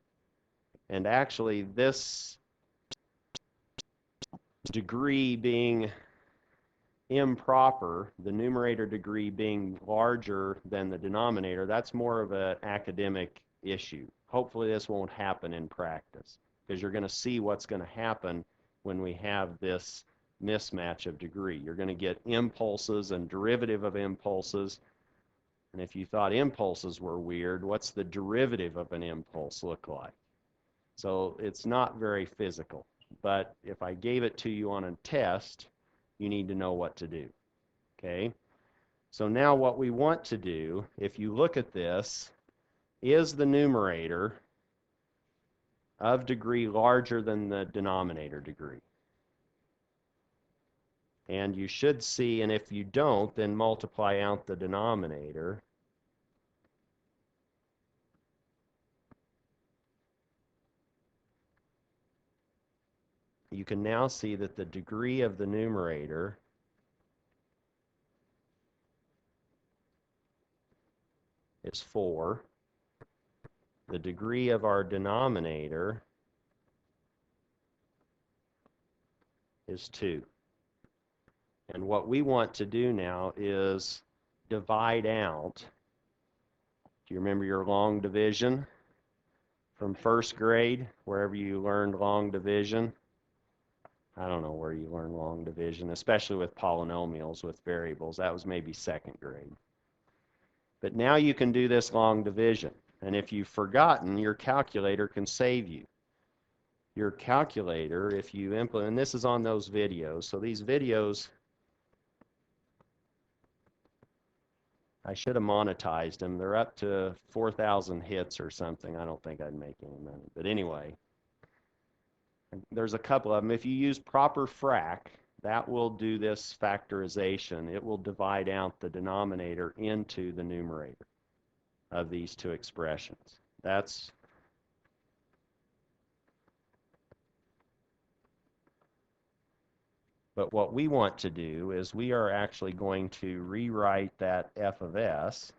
And actually, this degree being improper, the numerator degree being larger than the denominator, that's more of an academic issue. Hopefully this won't happen in practice, because you're going to see what's going to happen when we have this mismatch of degree. You're going to get impulses and derivative of impulses. And if you thought impulses were weird, what's the derivative of an impulse look like? So it's not very physical. But if I gave it to you on a test, you need to know what to do. Okay? So now what we want to do, if you look at this, is the numerator of degree larger than the denominator degree? And you should see, and if you don't, then multiply out the denominator. You can now see that the degree of the numerator is 4. The degree of our denominator is 2. And what we want to do now is divide out. Do you remember your long division from first grade, wherever you learned long division? I don't know where you learned long division, especially with polynomials, with variables. That was maybe second grade. But now you can do this long division. And if you've forgotten, your calculator can save you. Your calculator, if you implement, and this is on those videos, so these videos, I should have monetized them. They're up to 4,000 hits or something. I don't think I'd make any money. But anyway, there's a couple of them. If you use proper frac, that will do this factorization. It will divide out the denominator into the numerator of these two expressions. But what we want to do is we are actually going to rewrite that f of s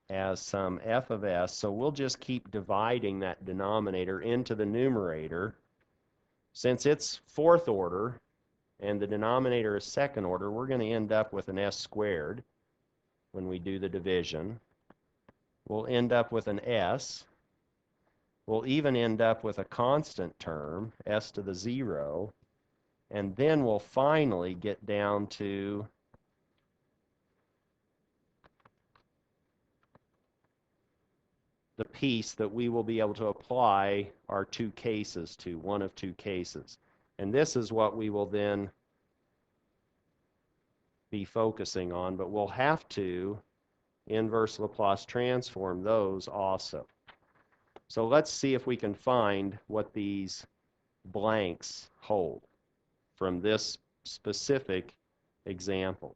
as some f of s. So we'll just keep dividing that denominator into the numerator. Since it's fourth order and the denominator is second order, we're going to end up with an s squared when we do the division. We'll end up with an s. We'll even end up with a constant term, s to the 0, and then we'll finally get down to the piece that we will be able to apply our two cases to, one of two cases. And this is what we will then be focusing on, but we'll have to inverse Laplace transform those also. So let's see if we can find what these blanks hold from this specific example.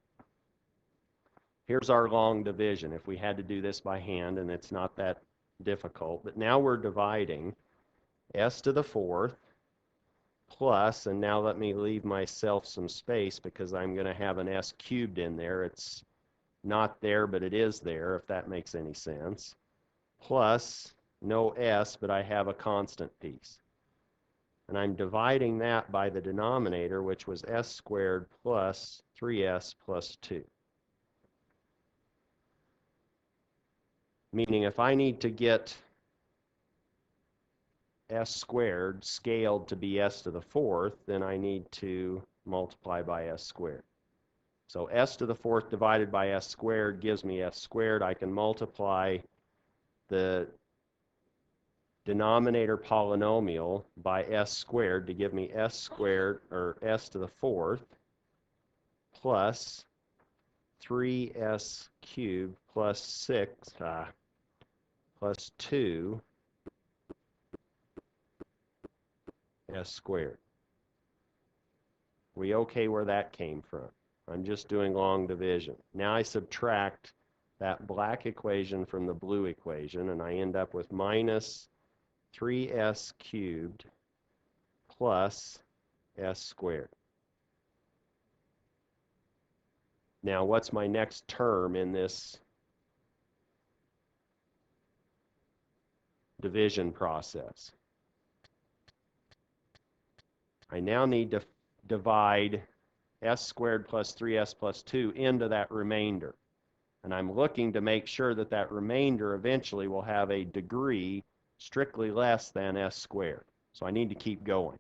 Here's our long division. If we had to do this by hand, and it's not that difficult, but now we're dividing s to the fourth plus, and now let me leave myself some space because I'm going to have an s cubed in there. It's not there, but it is there, if that makes any sense, plus no s, but I have a constant piece. And I'm dividing that by the denominator, which was s squared plus 3s plus 2. Meaning if I need to get s squared scaled to be s to the fourth, then I need to multiply by s squared. So s to the fourth divided by s squared gives me s squared. I can multiply the denominator polynomial by s squared to give me s squared, or s to the fourth, plus 3s cubed plus 6 plus 2 s squared. We okay where that came from? I'm just doing long division. Now I subtract that black equation from the blue equation, and I end up with minus 3s cubed plus s squared. Now, what's my next term in this division process? I now need to divide s squared plus 3s plus 2 into that remainder. And I'm looking to make sure that that remainder eventually will have a degree strictly less than s squared. So I need to keep going.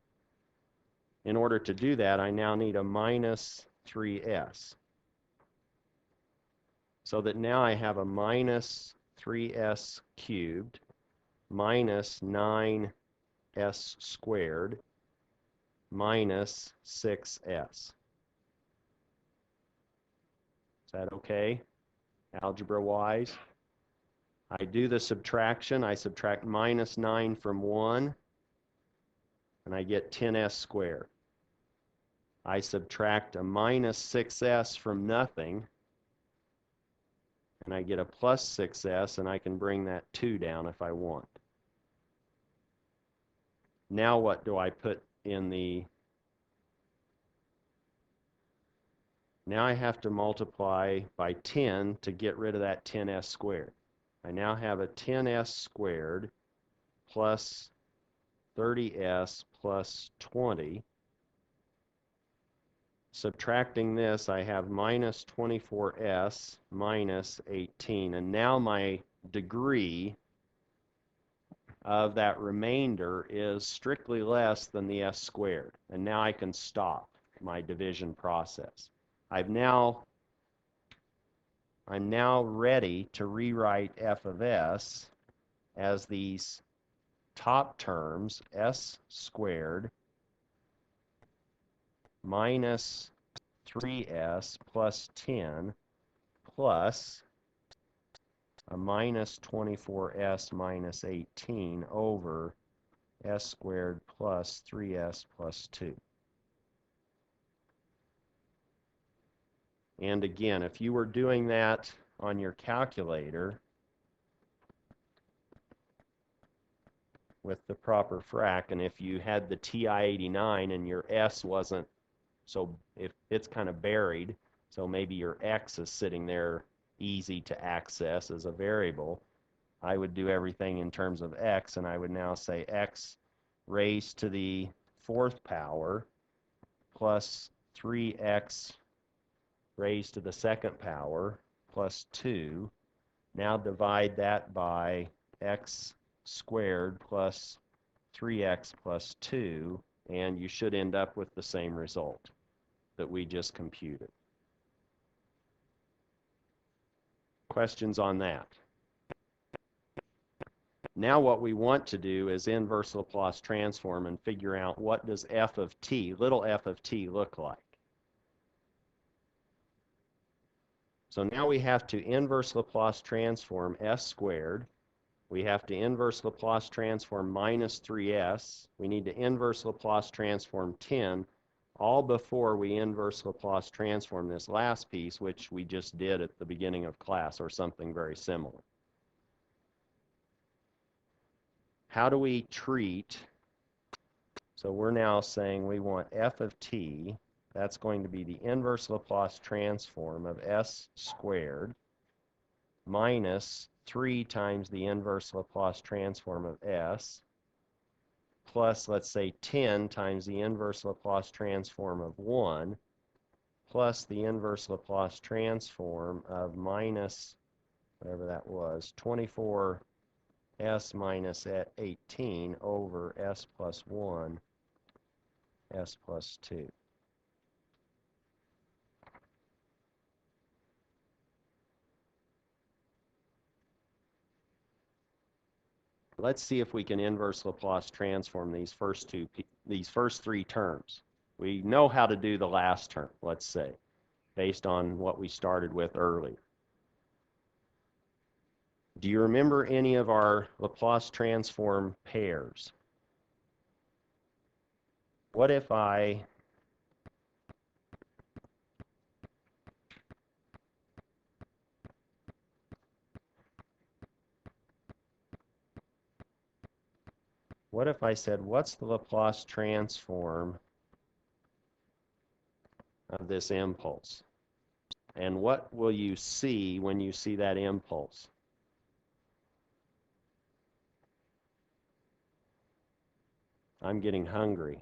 In order to do that, I now need a minus 3s. So that now I have a minus 3s cubed minus 9s squared minus 6s. Is that okay, algebra-wise? I do the subtraction. I subtract minus 9 from 1, and I get 10s squared. I subtract a minus 6s from nothing, and I get a plus 6s, and I can bring that 2 down if I want. Now what do I put in the... Now I have to multiply by 10 to get rid of that 10s squared. I now have a 10s squared plus 30s plus 20. Subtracting this, I have minus 24s minus 18. And now my degree of that remainder is strictly less than the s squared. And now I can stop my division process. I'm now ready to rewrite f of s as these top terms, s squared minus 3s plus 10 plus a minus 24s minus 18 over s squared plus 3s plus 2. And again, if you were doing that on your calculator with the proper frac, and if you had the TI-89 and your s wasn't, so if it's kind of buried, so maybe your x is sitting there easy to access as a variable, I would do everything in terms of x, and I would now say x raised to the fourth power plus 3x raised to the second power plus 2. Now divide that by x squared plus 3x plus 2, and you should end up with the same result that we just computed. Questions on that? Now what we want to do is inverse Laplace transform and figure out what does f of t, little f of t, look like. So now we have to inverse Laplace transform s squared. We have to inverse Laplace transform minus 3s. We need to inverse Laplace transform 10, all before we inverse Laplace transform this last piece, which we just did at the beginning of class, or something very similar. How do we treat? So we're now saying we want f of t That's going to be the inverse Laplace transform of s squared minus 3 times the inverse Laplace transform of s plus, let's say, 10 times the inverse Laplace transform of 1 plus the inverse Laplace transform of minus, whatever that was, 24 s minus 18 over s plus 1, s plus 2. Let's see if we can inverse Laplace transform these first three terms. We know how to do the last term, let's say, based on what we started with earlier. Do you remember any of our Laplace transform pairs? What if I said, what's the Laplace transform of this impulse? And what will you see when you see that impulse? I'm getting hungry.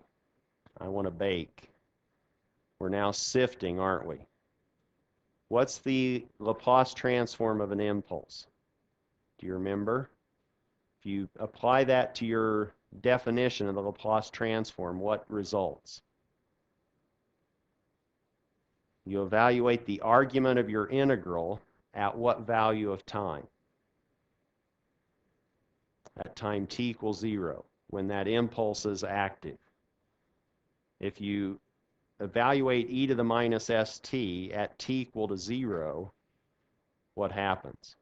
I want to bake. We're now sifting, aren't we? What's the Laplace transform of an impulse? Do you remember? If you apply that to your definition of the Laplace transform, what results? You evaluate the argument of your integral at what value of time? At time t equals 0, when that impulse is active. If you evaluate e to the minus st at t equal to 0, what happens?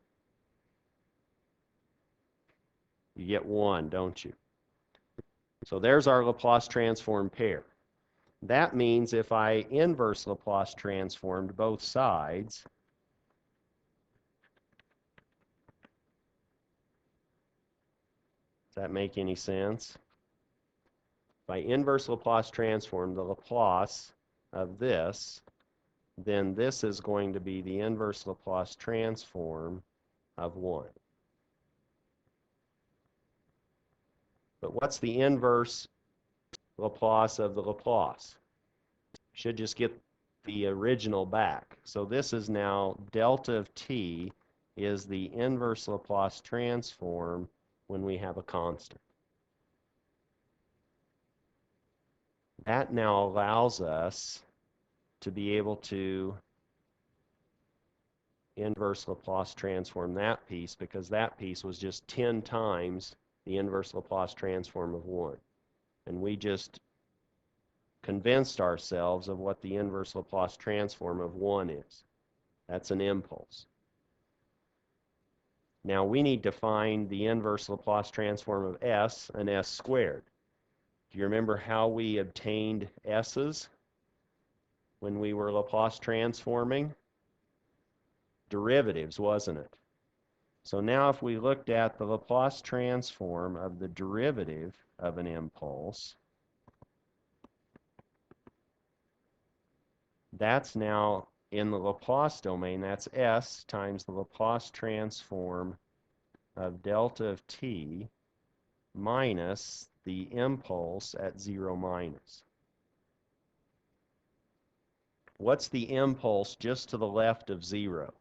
You get 1, don't you? So there's our Laplace transform pair. That means if I inverse Laplace transformed both sides, does that make any sense? If I inverse Laplace transform the Laplace of this, then this is going to be the inverse Laplace transform of 1. But what's the inverse Laplace of the Laplace? Should just get the original back. So this is now delta of t is the inverse Laplace transform when we have a constant. That now allows us to be able to inverse Laplace transform that piece, because that piece was just 10 times the inverse Laplace transform of 1. And we just convinced ourselves of what the inverse Laplace transform of 1 is. That's an impulse. Now we need to find the inverse Laplace transform of s and s squared. Do you remember how we obtained s's when we were Laplace transforming? Derivatives, wasn't it? So now if we looked at the Laplace transform of the derivative of an impulse, that's now in the Laplace domain, that's s times the Laplace transform of delta of t minus the impulse at 0 minus. What's the impulse just to the left of 0?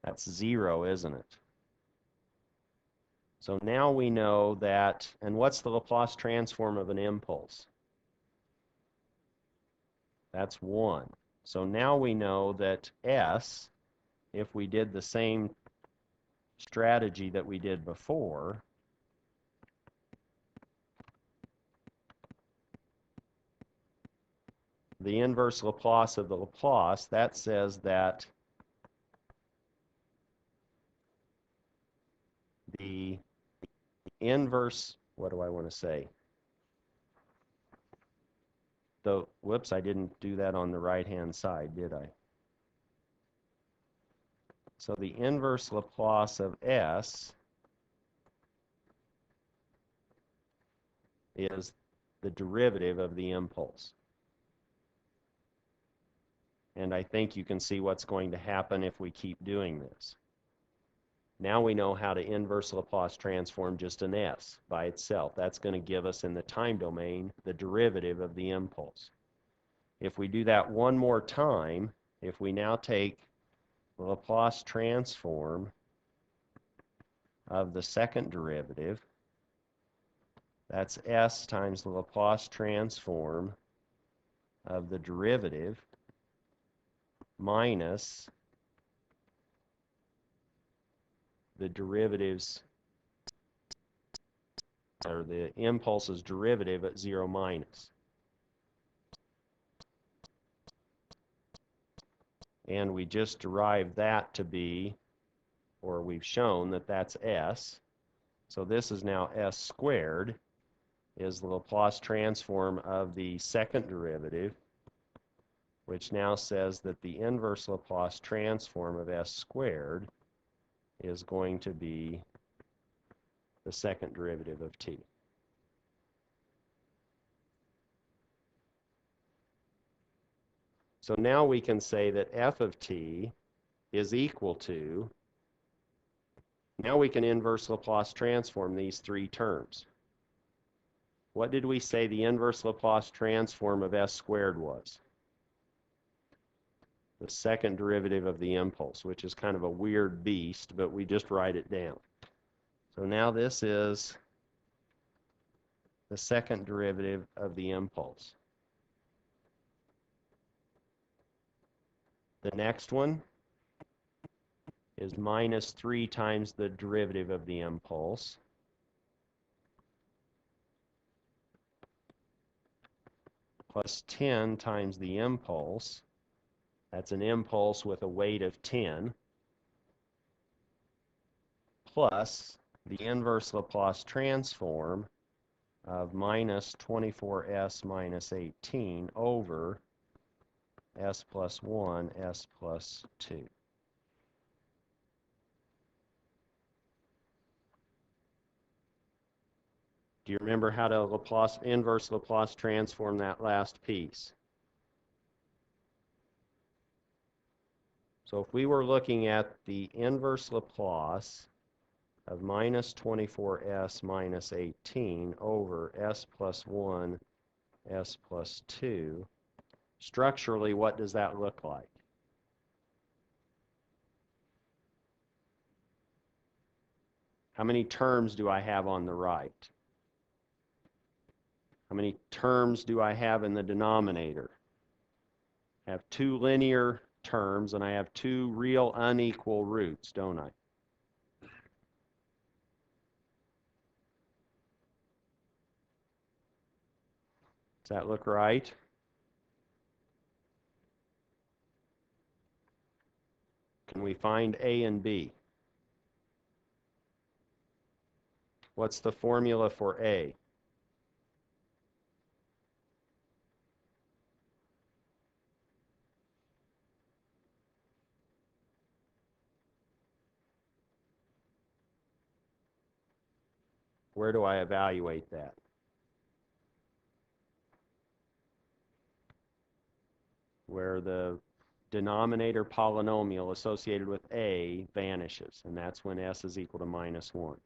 That's 0, isn't it? So now we know that, and what's the Laplace transform of an impulse? That's 1. So now we know that s, if we did the same strategy that we did before, the inverse Laplace of the Laplace, that says that the inverse, what do I want to say? Whoops, I didn't do that on the right-hand side, did I? So the inverse Laplace of s is the derivative of the impulse. And I think you can see what's going to happen if we keep doing this. Now we know how to inverse Laplace transform just an s by itself. That's going to give us in the time domain the derivative of the impulse. If we do that one more time, if we now take the Laplace transform of the second derivative, that's s times the Laplace transform of the derivative minus the derivatives, or the impulse's derivative at 0 minus. And we just derived that to be, or we've shown that that's s. So this is now s squared, is the Laplace transform of the second derivative, which now says that the inverse Laplace transform of s squared is going to be the second derivative of t. So now we can say that f of t is equal to, now we can inverse Laplace transform these three terms. What did we say the inverse Laplace transform of s squared was? The second derivative of the impulse, which is kind of a weird beast, but we just write it down. So now this is the second derivative of the impulse. The next one is minus 3 times the derivative of the impulse plus 10 times the impulse. That's an impulse with a weight of 10 plus the inverse Laplace transform of minus 24s minus 18 over s plus 1, s plus 2. Do you remember how to inverse Laplace transform that last piece? So if we were looking at the inverse Laplace of minus 24s minus 18 over s plus 1, s plus 2, structurally, what does that look like? How many terms do I have on the right? How many terms do I have in the denominator? I have two linear terms, and I have two real unequal roots, don't I? Does that look right? Can we find A and B? What's the formula for A? Where do I evaluate that? Where the denominator polynomial associated with A vanishes, and that's when s is equal to minus 1.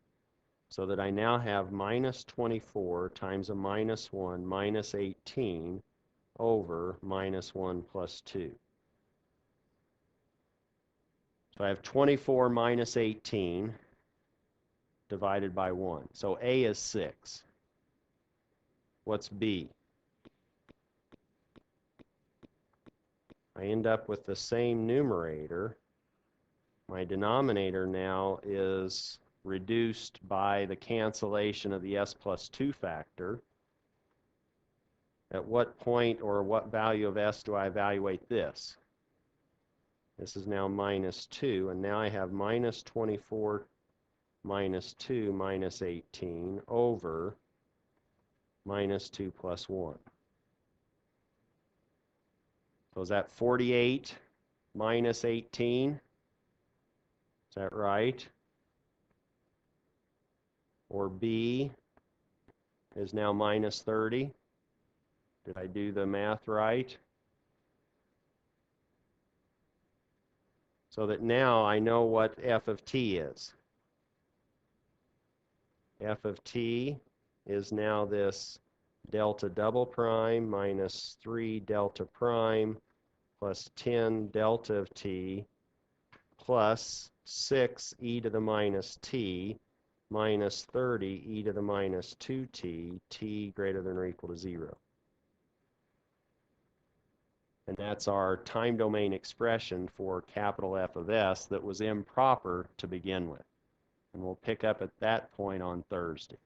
So that I now have minus 24 times a minus 1 minus 18 over minus 1 plus 2. So I have 24 minus 18 divided by 1. So A is 6. What's B? I end up with the same numerator. My denominator now is reduced by the cancellation of the s plus 2 factor. At what point or what value of s do I evaluate this? This is now minus 2, and now I have minus 24 minus 2 minus 18 over minus 2 plus 1. So is that 48 minus 18? Is that right? Or B, is now minus 30. Did I do the math right? So that now I know what f of t is. F of t is now this delta double prime minus 3 delta prime plus 10 delta of t plus 6 e to the minus t minus 30 e to the minus 2t, t greater than or equal to 0. And that's our time domain expression for capital F of s that was improper to begin with. And we'll pick up at that point on Thursday.